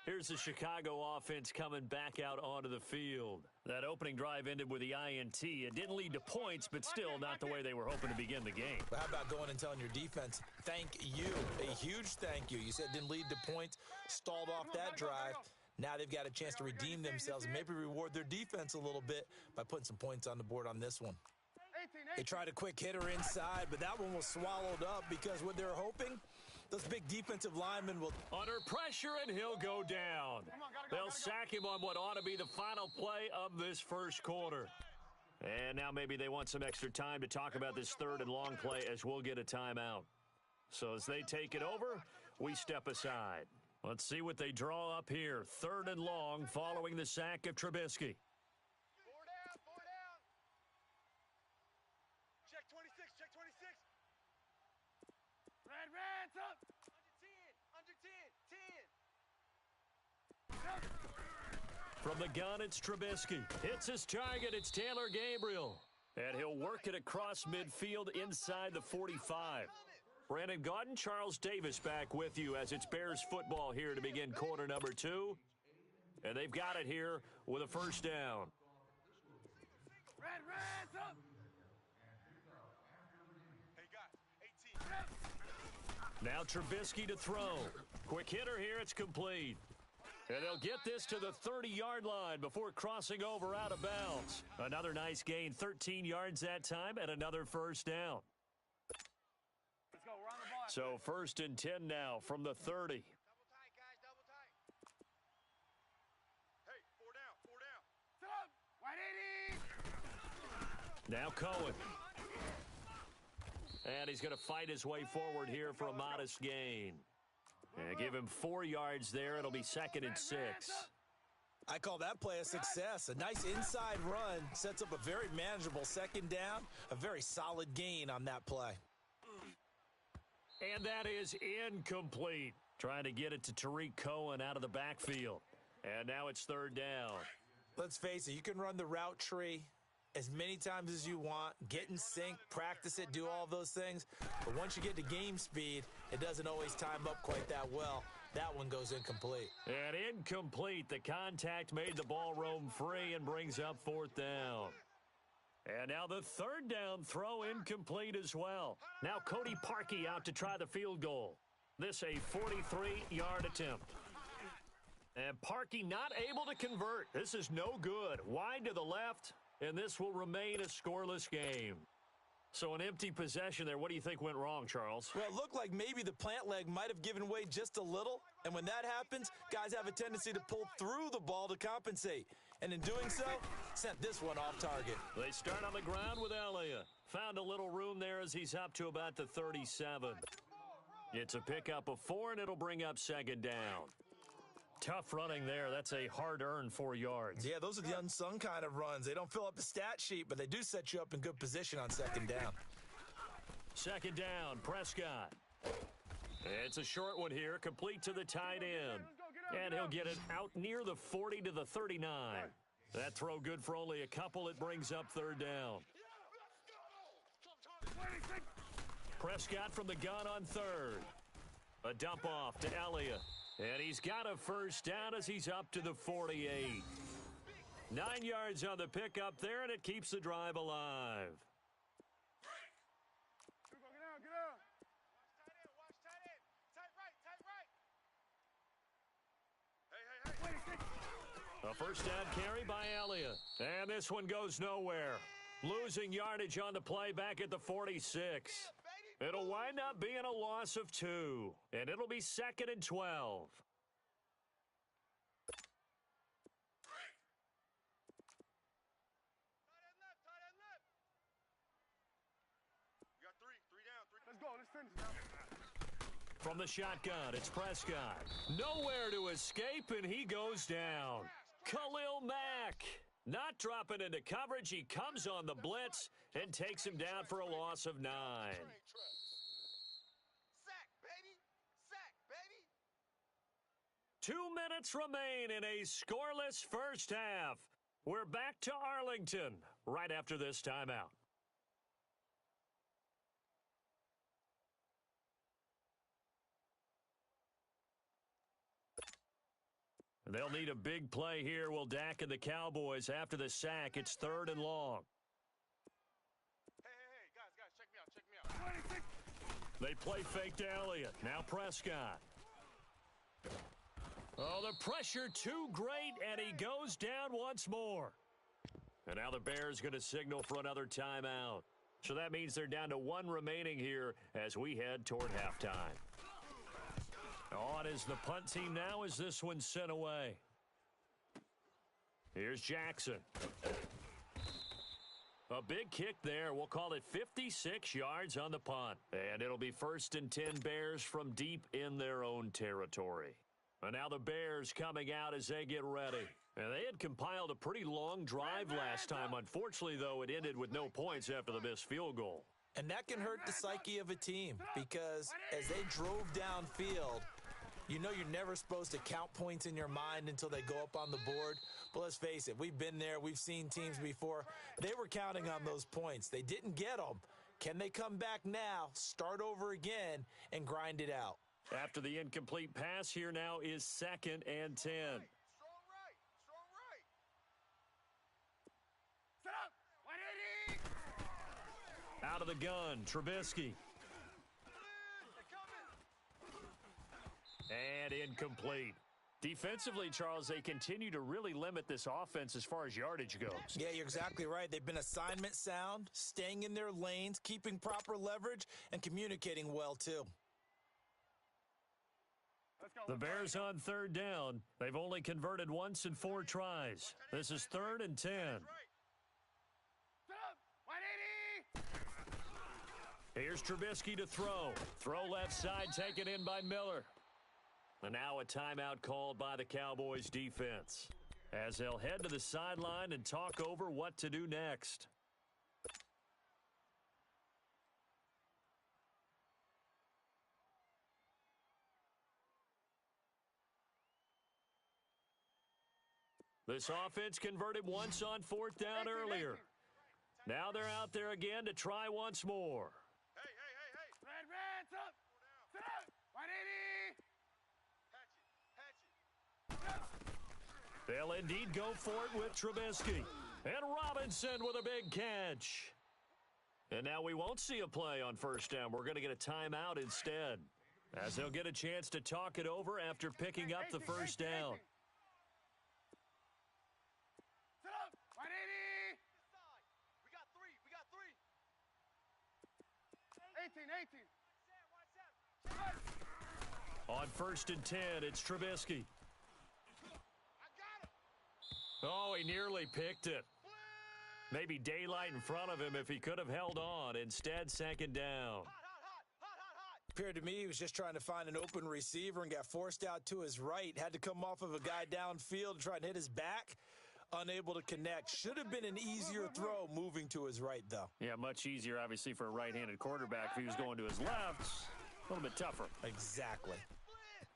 Here's the Chicago offense coming back out onto the field. That opening drive ended with the INT. It didn't lead to points, but still not the way they were hoping to begin the game. But how about going and telling your defense, thank you, a huge thank you. You said it didn't lead to points, stalled off that drive. Now they've got a chance to redeem themselves and maybe reward their defense a little bit by putting some points on the board on this one. They tried a quick hitter inside, but that one was swallowed up because what they're hoping, those big defensive linemen will... Under pressure, and he'll go down. They'll sack him on what ought to be the final play of this first quarter. And now maybe they want some extra time to talk about this 3rd and long play as we'll get a timeout. So as they take it over, we step aside. Let's see what they draw up here. 3rd and long following the sack of Trubisky. From the gun, it's Trubisky. Hits his target. It's Taylor Gabriel. And he'll work it across midfield inside the 45. Brandon Gaudin, Charles Davis back with you as it's Bears football here to begin quarter number 2. And they've got it here with a first down. Reds up. Hey, guys, 18. Now Trubisky to throw. Quick hitter here. It's complete. And they'll get this to the 30-yard line before crossing over out of bounds. Another nice gain, 13 yards that time, and another first down. Let's go. We're on the ball. So first and 10 now from the 30. Double tight, guys. Double tight. Hey, four down. Sit up. 180. Now Cohen. And he's going to fight his way forward here for a modest gain. And give him 4 yards there. It'll be second and 6. I call that play a success. A nice inside run sets up a very manageable second down. A very solid gain on that play. And that is incomplete. Trying to get it to Tariq Cohen out of the backfield. And now it's third down. Let's face it, you can run the route tree as many times as you want, get in sync, practice it, do all those things. But once you get to game speed, it doesn't always time up quite that well. That one goes incomplete. And incomplete. The contact made the ball roam free and brings up fourth down. And now the third down throw incomplete as well. Now Cody Parkey out to try the field goal. This a 43-yard attempt. And Parkey not able to convert. This is no good. Wide to the left. And this will remain a scoreless game. So an empty possession there. What do you think went wrong, Charles? Well, it looked like maybe the plant leg might have given way just a little. And when that happens, guys have a tendency to pull through the ball to compensate. And in doing so, sent this one off target. They start on the ground with Elliott. Found a little room there as he's up to about the 37. It's a pickup of 4, and it'll bring up second down. Tough running there. That's a hard-earned 4 yards. Yeah, those are the unsung kind of runs. They don't fill up the stat sheet, but they do set you up in good position on second down. Second down, Prescott. It's a short one here, complete to the tight end. And he'll get it out near the 40 to the 39. That throw good for only a couple. It brings up third down. Prescott from the gun on third. A dump off to Elliott. And he's got a first down as he's up to the 48. 9 yards on the pickup there, and it keeps the drive alive. Get out. Watch tight end. Tight right. Hey. A first down carry by Elliott. And this one goes nowhere. Losing yardage on the play back at the 46. It'll wind up being a loss of 2. And it'll be second and 12. Tight end left. We got 3 down. Let's go. Let's finish now. From the shotgun, it's Prescott. Nowhere to escape, and he goes down. Khalil Mack. Not dropping into coverage. He comes on the blitz and takes him down for a loss of 9. Sack, baby. 2 minutes remain in a scoreless first half. We're back to Arlington right after this timeout. They'll need a big play here, will Dak and the Cowboys. After the sack, it's third and long. Hey, guys, check me out. They play fake to Elliott. Now Prescott. Oh, the pressure too great, and he goes down once more. And now the Bears going to signal for another timeout. So that means they're down to 1 remaining here as we head toward halftime. On is the punt team now as this one's sent away. Here's Jackson. A big kick there. We'll call it 56 yards on the punt. And it'll be first and 10 Bears from deep in their own territory. And now the Bears coming out as they get ready. And they had compiled a pretty long drive last time. Unfortunately, though, it ended with no points after the missed field goal. And that can hurt the psyche of a team because as they drove downfield, You know you're never supposed to count points in your mind until they go up on the board. But let's face it, we've been there. We've seen teams before. They were counting on those points. They didn't get them. Can they come back now, start over again, and grind it out? After the incomplete pass, here now is 2nd and 10. Strong right. Strong right. Set up. 180. Out of the gun, Trubisky. And incomplete. Defensively, Charles, they continue to really limit this offense as far as yardage goes. Yeah, you're exactly right. They've been assignment sound, staying in their lanes, keeping proper leverage, and communicating well, too. The Bears on 3rd down. They've only converted once in 4 tries. This is 3rd and 10. Set up. 180. Here's Trubisky to throw. Throw left side, taken in by Miller. And now a timeout called by the Cowboys defense, as they'll head to the sideline and talk over what to do next. This offense converted once on 4th down earlier. Now they're out there again to try once more. Hey. Red, up. Set up. 180. They'll indeed go for it with Trubisky. And Robinson with a big catch. And now we won't see a play on 1st down. We're going to get a timeout instead, as they'll get a chance to talk it over after picking up the 1st down. Set up. 180. We got three. 18. On 1st and 10, it's Trubisky. Oh, he nearly picked it. Maybe daylight in front of him if he could have held on. Instead, 2nd down. Appeared to me he was just trying to find an open receiver and got forced out to his right. Had to come off of a guy downfield to try and hit his back. Unable to connect. Should have been an easier throw moving to his right, though. Yeah, much easier, obviously, for a right-handed quarterback. If he was going to his left, a little bit tougher. Exactly.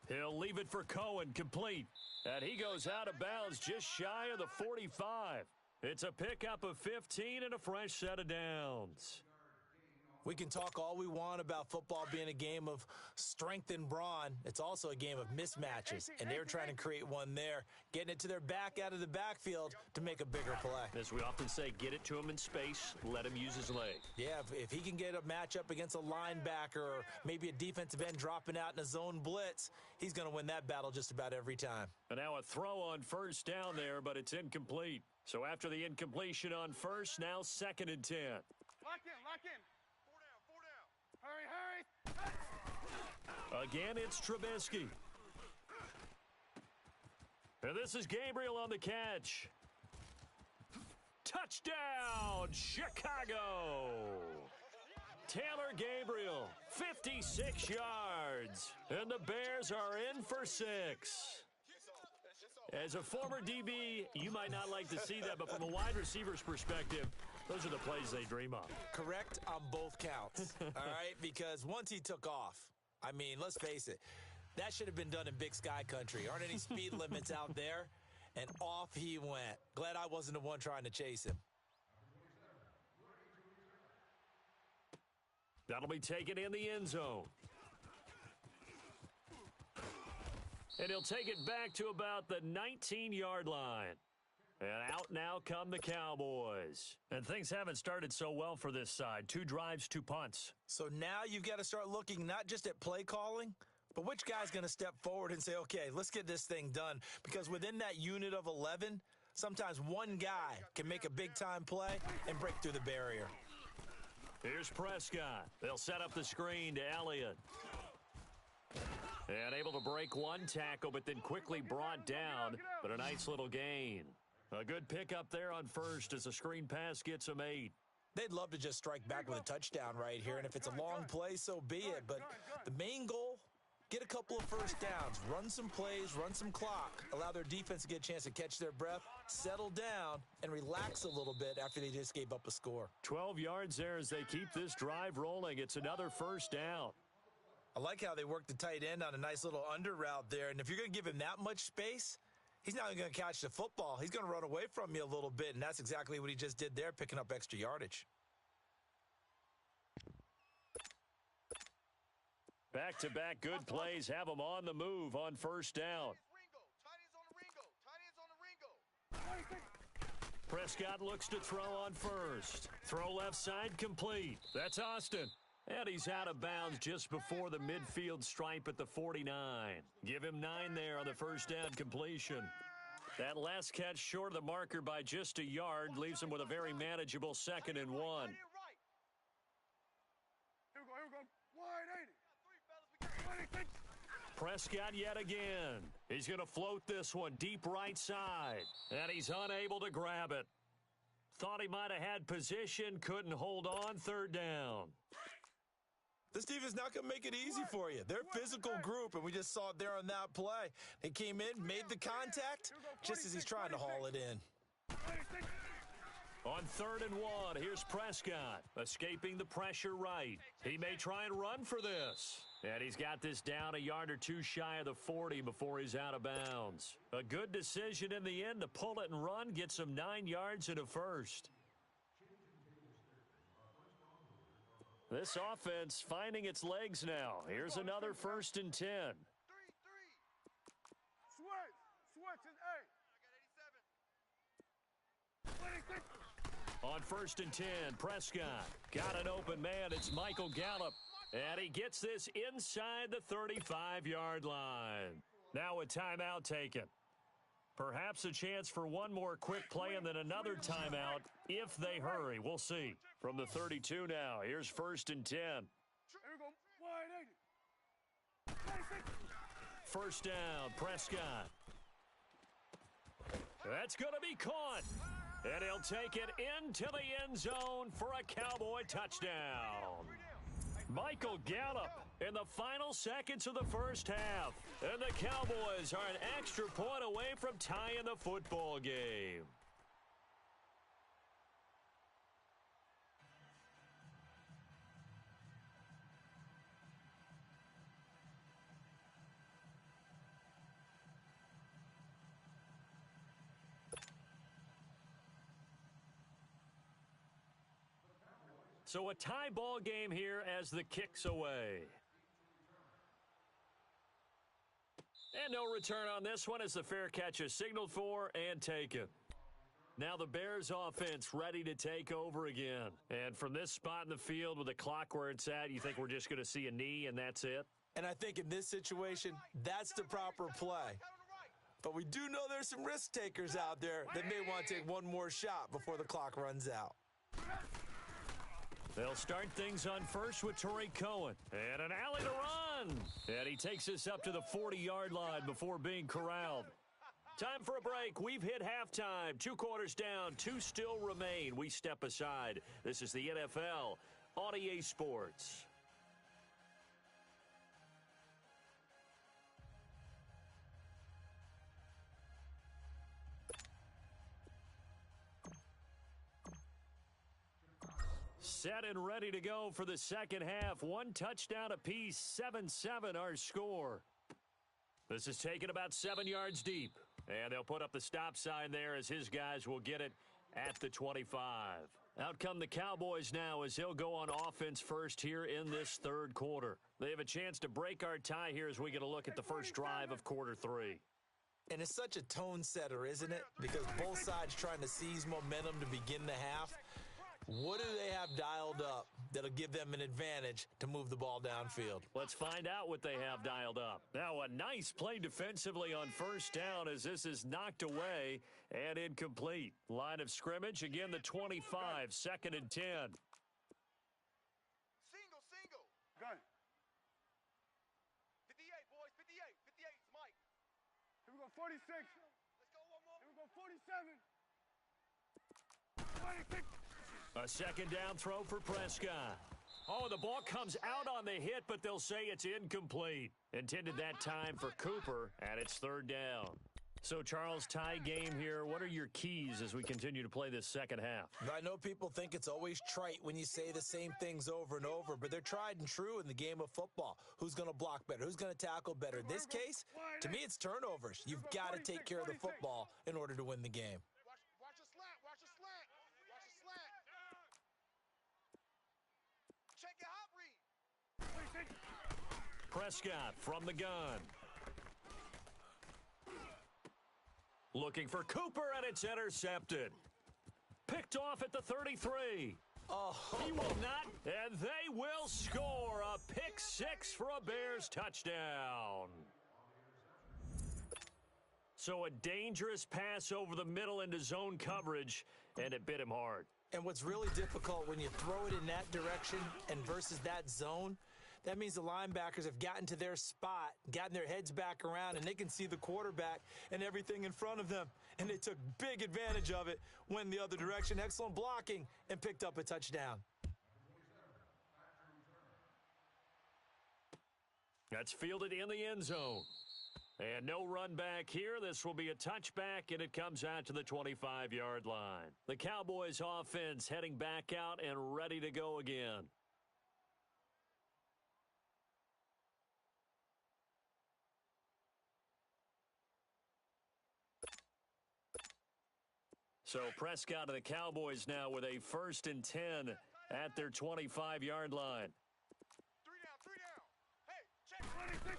He'll leave it for Cohen, complete. And he goes out of bounds just shy of the 45. It's a pickup of 15 and a fresh set of downs. We can talk all we want about football being a game of strength and brawn. It's also a game of mismatches, and they're trying to create one there, getting it to their back out of the backfield to make a bigger play. As we often say, get it to him in space, let him use his leg. Yeah, if he can get a matchup against a linebacker or maybe a defensive end dropping out in a zone blitz, he's going to win that battle just about every time. And now a throw on 1st down there, but it's incomplete. So after the incompletion on 1st, now 2nd and 10. Lock in. 4 down. Hurry. Again, it's Trubisky. And this is Gabriel on the catch. Touchdown, Chicago! Taylor Gabriel, 56 yards. And the Bears are in for 6. As a former DB, you might not like to see that, but from a wide receiver's perspective, those are the plays they dream of. Correct on both counts, all right? Because once he took off, I mean, let's face it, that should have been done in Big Sky Country. Aren't any speed limits out there? And off he went. Glad I wasn't the one trying to chase him. That'll be taken in the end zone. And he'll take it back to about the 19-yard line. And out now come the Cowboys. And things haven't started so well for this side. 2 drives, 2 punts. So now you've got to start looking not just at play calling, but which guy's going to step forward and say, okay, let's get this thing done. Because within that unit of 11, sometimes one guy can make a big-time play and break through the barrier. Here's Prescott. They'll set up the screen to Elliott. And able to break one tackle, but then quickly brought down. But a nice little gain. A good pickup there on 1st as a screen pass gets him 8. They'd love to just strike back with a touchdown right here, and if it's a long play, so be it. But the main goal, get a couple of 1st downs, run some plays, run some clock, allow their defense to get a chance to catch their breath, settle down, and relax a little bit after they just gave up a score. 12 yards there as they keep this drive rolling. It's another 1st down. I like how they worked the tight end on a nice little under route there. And if you're going to give him that much space, he's not even going to catch the football. He's going to run away from you a little bit, and that's exactly what he just did there, picking up extra yardage. Back-to-back good plays have him on the move on first down. Ringo. Tight ends on the Ringo. Tight ends on the Ringo. Prescott looks to throw on first. Throw left side complete. That's Austin. And he's out of bounds just before the midfield stripe at the 49. Give him 9 there on the first down completion. That last catch short of the marker by just a yard leaves him with a very manageable 2nd and 1. Right. Here we go. 180. Prescott yet again. He's going to float this one deep right side. And he's unable to grab it. Thought he might have had position, couldn't hold on, 3rd down. This defense not going to make it easy for you. They're a physical group, and we just saw it there on that play. They came in, made the contact, just as he's trying to haul it in. On 3rd and 1, here's Prescott, escaping the pressure right. He may try and run for this. And he's got this down a yard or two shy of the 40 before he's out of bounds. A good decision in the end to pull it and run, gets him 9 yards and a first. This offense finding its legs now. Here's another 1st and 10. 3. Switch is A. I got 87. On 1st and 10, Prescott got an open man. It's Michael Gallup. And he gets this inside the 35-yard line. Now a timeout taken. Perhaps a chance for one more quick play and then another timeout if they hurry. We'll see. From the 32 now, here's 1st and 10. Here we go. 180. First down, Prescott. That's going to be caught. And he'll take it into the end zone for a Cowboy touchdown. Michael Gallup in the final seconds of the first half. And the Cowboys are an extra point away from tying the football game. So a tie ball game here as the kick's away. And no return on this one as the fair catch is signaled for and taken. Now the Bears offense ready to take over again. And from this spot in the field with the clock where it's at, you think we're just going to see a knee and that's it? And I think in this situation, that's the proper play. But we do know there's some risk takers out there that may want to take one more shot before the clock runs out. They'll start things on first with Torrey Cohen. And an alley to run. And he takes us up to the 40-yard line before being corralled. Time for a break. We've hit halftime. 2 quarters down. 2 still remain. We step aside. This is the NFL on EA Sports. Set and ready to go for the second half. 1 touchdown apiece, 7-7 our score. This is taken about 7 yards deep. And they'll put up the stop sign there as his guys will get it at the 25. Out come the Cowboys now as they'll go on offense first here in this third quarter. They have a chance to break our tie here as we get a look at the first drive of quarter 3. And it's such a tone setter, isn't it? Because both sides trying to seize momentum to begin the half. What do they have dialed up that'll give them an advantage to move the ball downfield? Let's find out what they have dialed up. Now a nice play defensively on first down as this is knocked away and incomplete. Line of scrimmage, again the 25, 2nd and 10. Single. Gun. 58, boys, 58. 58, it's Mike. Here we go, 46. Let's go one more. Here we go, 47. 26. A second down throw for Prescott. Oh, the ball comes out on the hit, but they'll say it's incomplete. Intended that time for Cooper, and it's 3rd down. So, Charles, tie game here. What are your keys as we continue to play this second half? I know people think it's always trite when you say the same things over and over, but they're tried and true in the game of football. Who's going to block better? Who's going to tackle better? In this case, to me, it's turnovers. You've got to take care of the football in order to win the game. Watch a slant. Watch a slant. Watch a slant. Check your hot read. Prescott from the gun. Looking for Cooper, and it's intercepted. Picked off at the 33. Oh, He will not, and they will score a pick six for a Bears touchdown. So a dangerous pass over the middle into zone coverage, and it bit him hard. and what's really difficult when you throw it in that direction and versus that zone, that means the linebackers have gotten to their spot, gotten their heads back around, and they can see the quarterback and everything in front of them. And they took big advantage of it, went the other direction. Excellent blocking, and picked up a touchdown. That's fielded in the end zone. And no run back here. This will be a touchback, and it comes out to the 25-yard line. The Cowboys offense heading back out and ready to go again. So Prescott and the Cowboys now with a 1st and 10 at their 25-yard line. 3 down. Hey, check 26.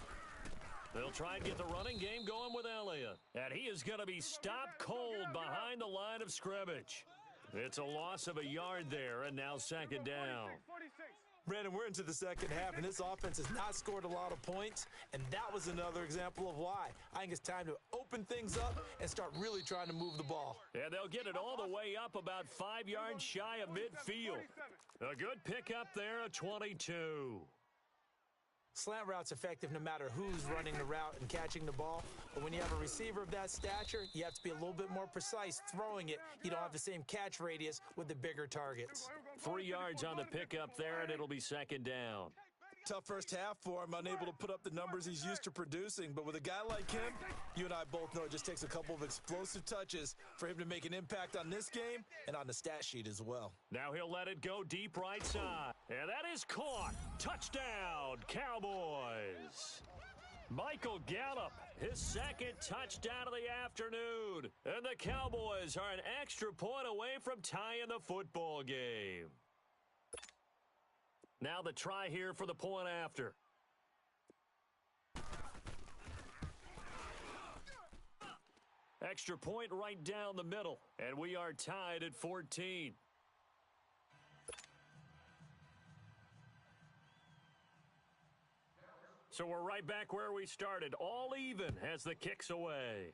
They'll try and get the running game going with Elliott. And he is going to be stopped cold behind the line of scrimmage. It's a loss of a yard there, and now 2nd down. 46. Brandon, we're into the second half, and this offense has not scored a lot of points, and that was another example of why. I think it's time to open things up and start really trying to move the ball. And they'll get it all the way up about 5 yards shy of midfield. A good pickup there, a 22. Slant route's effective no matter who's running the route and catching the ball. But when you have a receiver of that stature, you have to be a little bit more precise throwing it. You don't have the same catch radius with the bigger targets. 3 yards on the pickup there, and it'll be 2nd down. Tough first half for him, unable to put up the numbers he's used to producing. But with a guy like him, you and I both know it just takes a couple of explosive touches for him to make an impact on this game and on the stat sheet as well. Now he'll let it go deep right side. And that is caught. Touchdown, Cowboys. Michael Gallup, his 2nd touchdown of the afternoon. And the Cowboys are an extra point away from tying the football game. Now the try here for the point after. Extra point right down the middle. And we are tied at 14. So we're right back where we started. All even as the kick's away.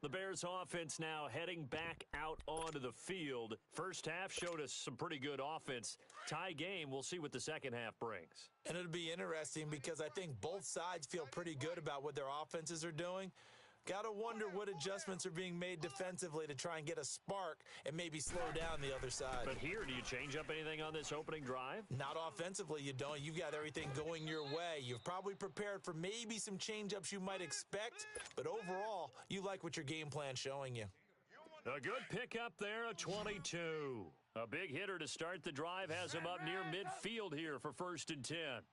The Bears offense now heading back out onto the field. First half showed us some pretty good offense. Tie game, we'll see what the second half brings. And it'll be interesting because I think both sides feel pretty good about what their offenses are doing. Got to wonder what adjustments are being made defensively to try and get a spark and maybe slow down the other side. But here, do you change up anything on this opening drive? Not offensively, you don't. You've got everything going your way. You've probably prepared for maybe some change-ups you might expect, but overall, you like what your game plan's showing you. A good pickup there, a 22. A big hitter to start the drive has him up near midfield here for 1st and 10. 180.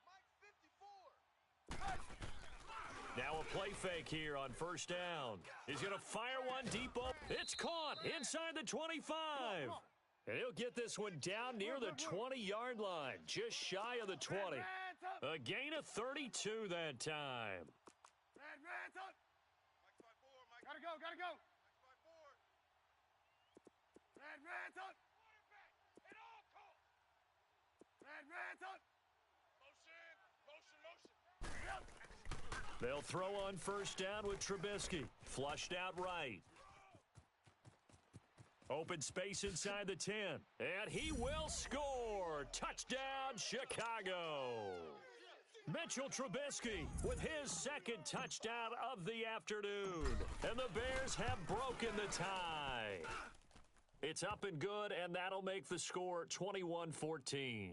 Mike 54. Now a play fake here on 1st down. He's going to fire one deep up. It's caught inside the 25. And he'll get this one down near the 20-yard line, just shy of the 20. A gain of 32 that time. Gotta go. Red up. Motion. They'll throw on 1st down with Trubisky. Flushed out right. Open space inside the 10. And he will score. Touchdown, Chicago. Mitchell Trubisky with his 2nd touchdown of the afternoon. And the Bears have broken the tie. It's up and good, and that'll make the score 21-14.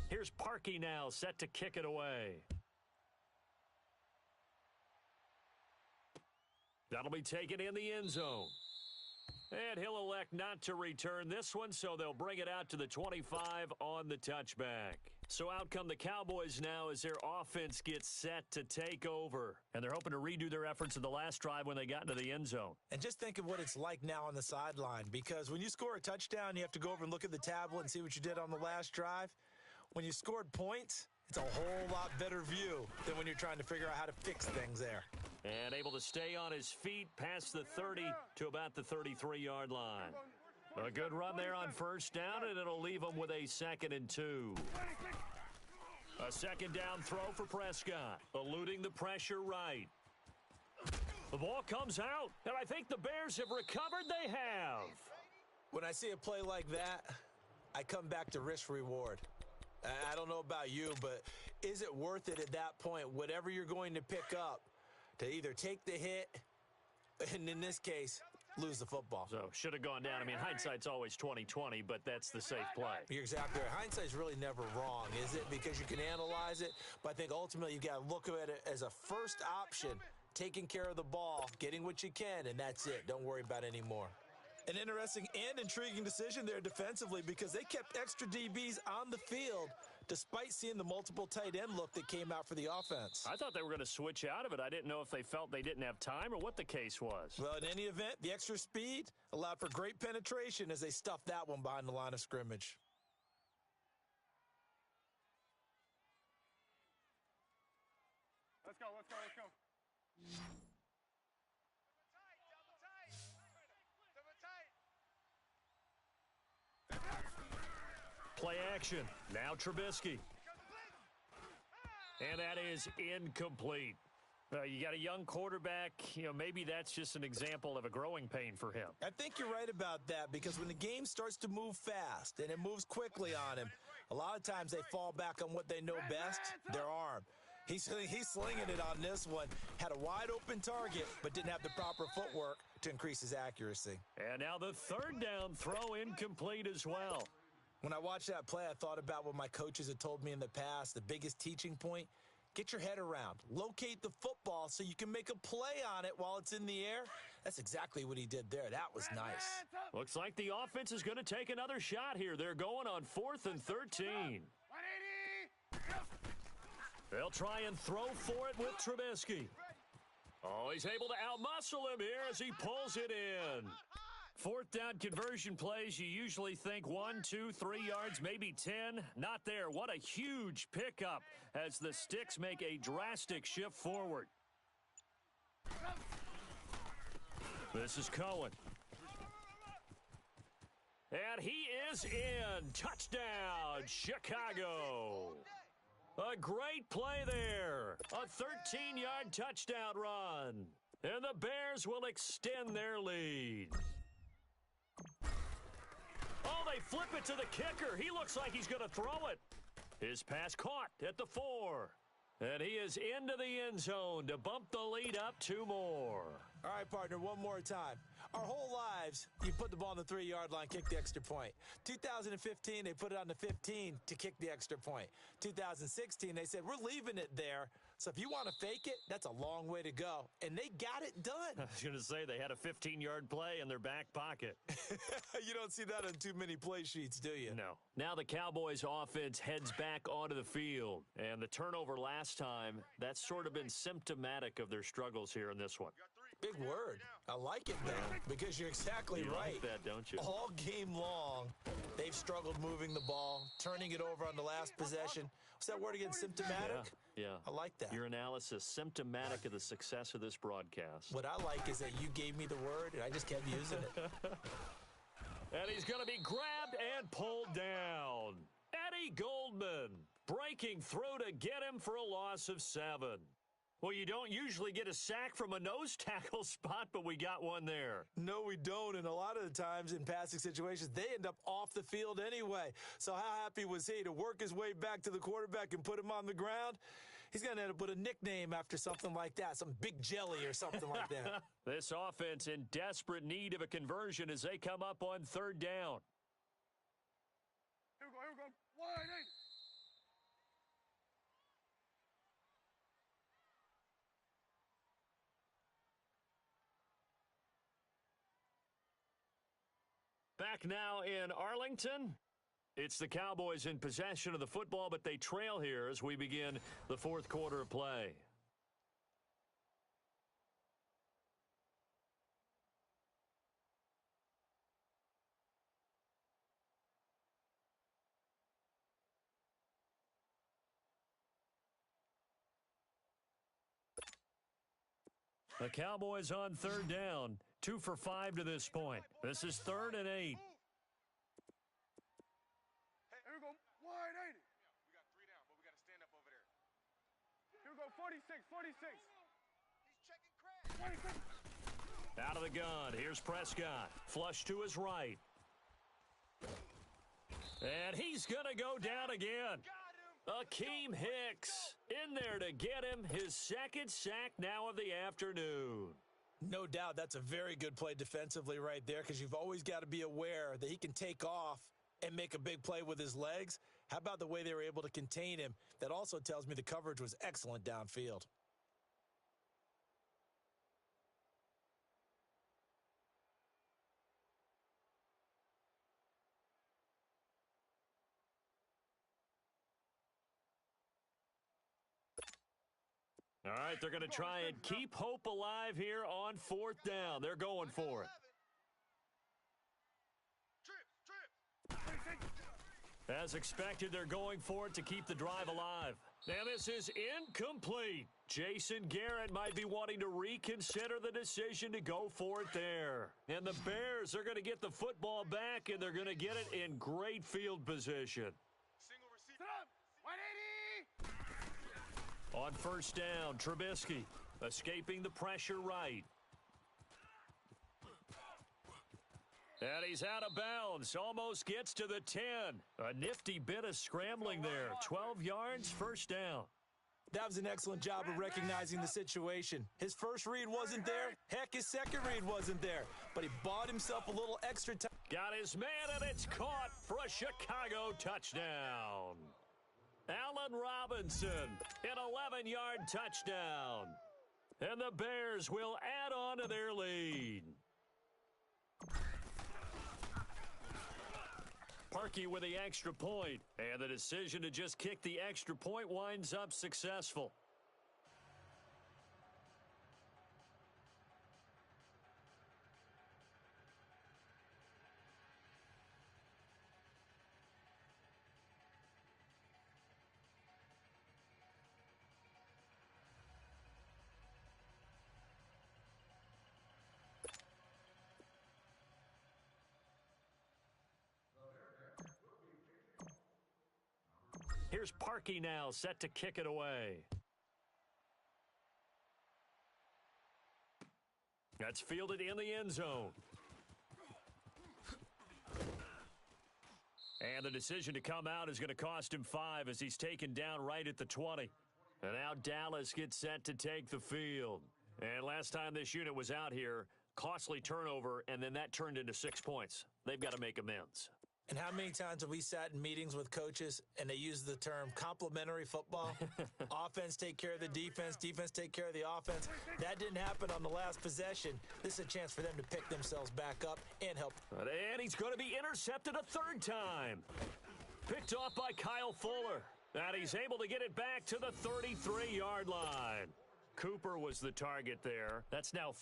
Here's Parkey now, set to kick it away. That'll be taken in the end zone. And he'll elect not to return this one, so they'll bring it out to the 25 on the touchback. So out come the Cowboys now as their offense gets set to take over. And they're hoping to redo their efforts in the last drive when they got into the end zone. And just think of what it's like now on the sideline, because when you score a touchdown, you have to go over and look at the tablet and see what you did on the last drive. When you scored points, it's a whole lot better view than when you're trying to figure out how to fix things there. And able to stay on his feet past the 30 to about the 33-yard line. A good run there on first down, and it'll leave him with a 2nd and 2. A second down throw for Prescott, eluding the pressure right. The ball comes out, and I think the Bears have recovered. They have. When I see a play like that, I come back to risk-reward. I don't know about you, but is it worth it at that point, whatever you're going to pick up, to either take the hit, and in this case, lose the football? So, should have gone down. I mean, hindsight's always 20/20, but that's the safe play. You're exactly right. Hindsight's really never wrong, is it? Because you can analyze it, but I think ultimately you got to look at it as a first option, taking care of the ball, getting what you can, and that's it. Don't worry about it anymore. An interesting and intriguing decision there defensively, because they kept extra DBs on the field despite seeing the multiple tight end look that came out for the offense. I thought they were going to switch out of it. I didn't know if they felt they didn't have time or what the case was. Well, in any event, the extra speed allowed for great penetration as they stuffed that one behind the line of scrimmage. Let's go, let's go, let's go. Play action. Now Trubisky. And that is incomplete. You got a young quarterback. Maybe that's just an example of a growing pain for him. I think you're right about that, because when the game starts to move fast and it moves quickly on him, a lot of times they fall back on what they know best, their arm. He's slinging it on this one. Had a wide open target, but didn't have the proper footwork to increase his accuracy. And now the third down throw incomplete as well. When I watched that play, I thought about what my coaches had told me in the past. The biggest teaching point, get your head around. Locate the football so you can make a play on it while it's in the air. That's exactly what he did there. That was nice. Looks like the offense is going to take another shot here. They're going on 4th and 13. 180. They'll try and throw for it with Trubisky. Oh, he's able to outmuscle him here as he pulls it in. 4th down conversion plays, you usually think 1, 2, 3 yards, maybe 10. Not there. What a huge pickup as the Sticks make a drastic shift forward. This is Cohen. And he is in. Touchdown, Chicago. A great play there. A 13-yard touchdown run. And the Bears will extend their lead. Oh, they flip it to the kicker. He looks like he's going to throw it. His pass caught at the 4. And he is into the end zone to bump the lead up 2 more. All right, partner, one more time. Our whole lives, you put the ball on the 3-yard line, kick the extra point. 2015, they put it on the 15 to kick the extra point. 2016, they said, we're leaving it there. So if you want to fake it, that's a long way to go. And they got it done. I was going to say they had a 15-yard play in their back pocket. You don't see that on too many play sheets, do you? No. Now the Cowboys offense heads back onto the field. And the turnover last time, that's sort of been symptomatic of their struggles here in this one. Big word. I like it, though, because you're exactly You right. like that, don't you? All game long, they've struggled moving the ball, turning it over on the last possession. What's that word again, symptomatic? Yeah. I like that. Your analysis, symptomatic of the success of this broadcast. What I like is that you gave me the word, and I just kept using it. And he's going to be grabbed and pulled down. Eddie Gold Feldman breaking through to get him for a loss of 7. Well, you don't usually get a sack from a nose tackle spot, but we got one there. No, we don't, and a lot of the times in passing situations, they end up off the field anyway. So how happy was he to work his way back to the quarterback and put him on the ground? He's going to end up with a nickname after something like that, some big jelly or something like that. This offense in desperate need of a conversion as they come up on 3rd down. Here we go. Wide eight. Back now in Arlington. It's the Cowboys in possession of the football, but they trail here as we begin the 4th quarter of play. The Cowboys on 3rd down, 2 for 5 to this point. This is 3rd and 8. Hey, here we go. Wide 80. We got 3 down, but we got to stand up over there. Here we go. 46. He's checking crack. 26. Out of the gun. Here's Prescott. Flush to his right. And he's going to go down again. Akeem Hicks in there to get him his 2nd sack now of the afternoon. No doubt that's a very good play defensively right there, because you've always got to be aware that he can take off and make a big play with his legs. How about the way they were able to contain him? That also tells me the coverage was excellent downfield. All right, they're going to try and keep hope alive here on 4th down. They're going for it. As expected, they're going for it to keep the drive alive. Now this is incomplete. Jason Garrett might be wanting to reconsider the decision to go for it there. And the Bears are going to get the football back, and they're going to get it in great field position. Single receiver. 180. On 1st down, Trubisky escaping the pressure right. And he's out of bounds, almost gets to the 10. A nifty bit of scrambling there. 12 yards, 1st down. That was an excellent job of recognizing the situation. His first read wasn't there. Heck, his second read wasn't there. But he bought himself a little extra time. Got his man, and it's caught for a Chicago touchdown. Allen Robinson, an 11-yard touchdown. And the Bears will add on to their lead. Parkey with the extra point, and the decision to just kick the extra point winds up successful. Here's Parkey now, set to kick it away. That's fielded in the end zone. And the decision to come out is going to cost him 5 as he's taken down right at the 20. And now Dallas gets set to take the field. And last time this unit was out here, costly turnover, and then that turned into 6 points. They've got to make amends. And how many times have we sat in meetings with coaches and they use the term complementary football? Offense take care of the defense, defense take care of the offense. That didn't happen on the last possession. This is a chance for them to pick themselves back up and help. And he's going to be intercepted a 3rd time. Picked off by Kyle Fuller. And he's able to get it back to the 33-yard line. Cooper was the target there. That's now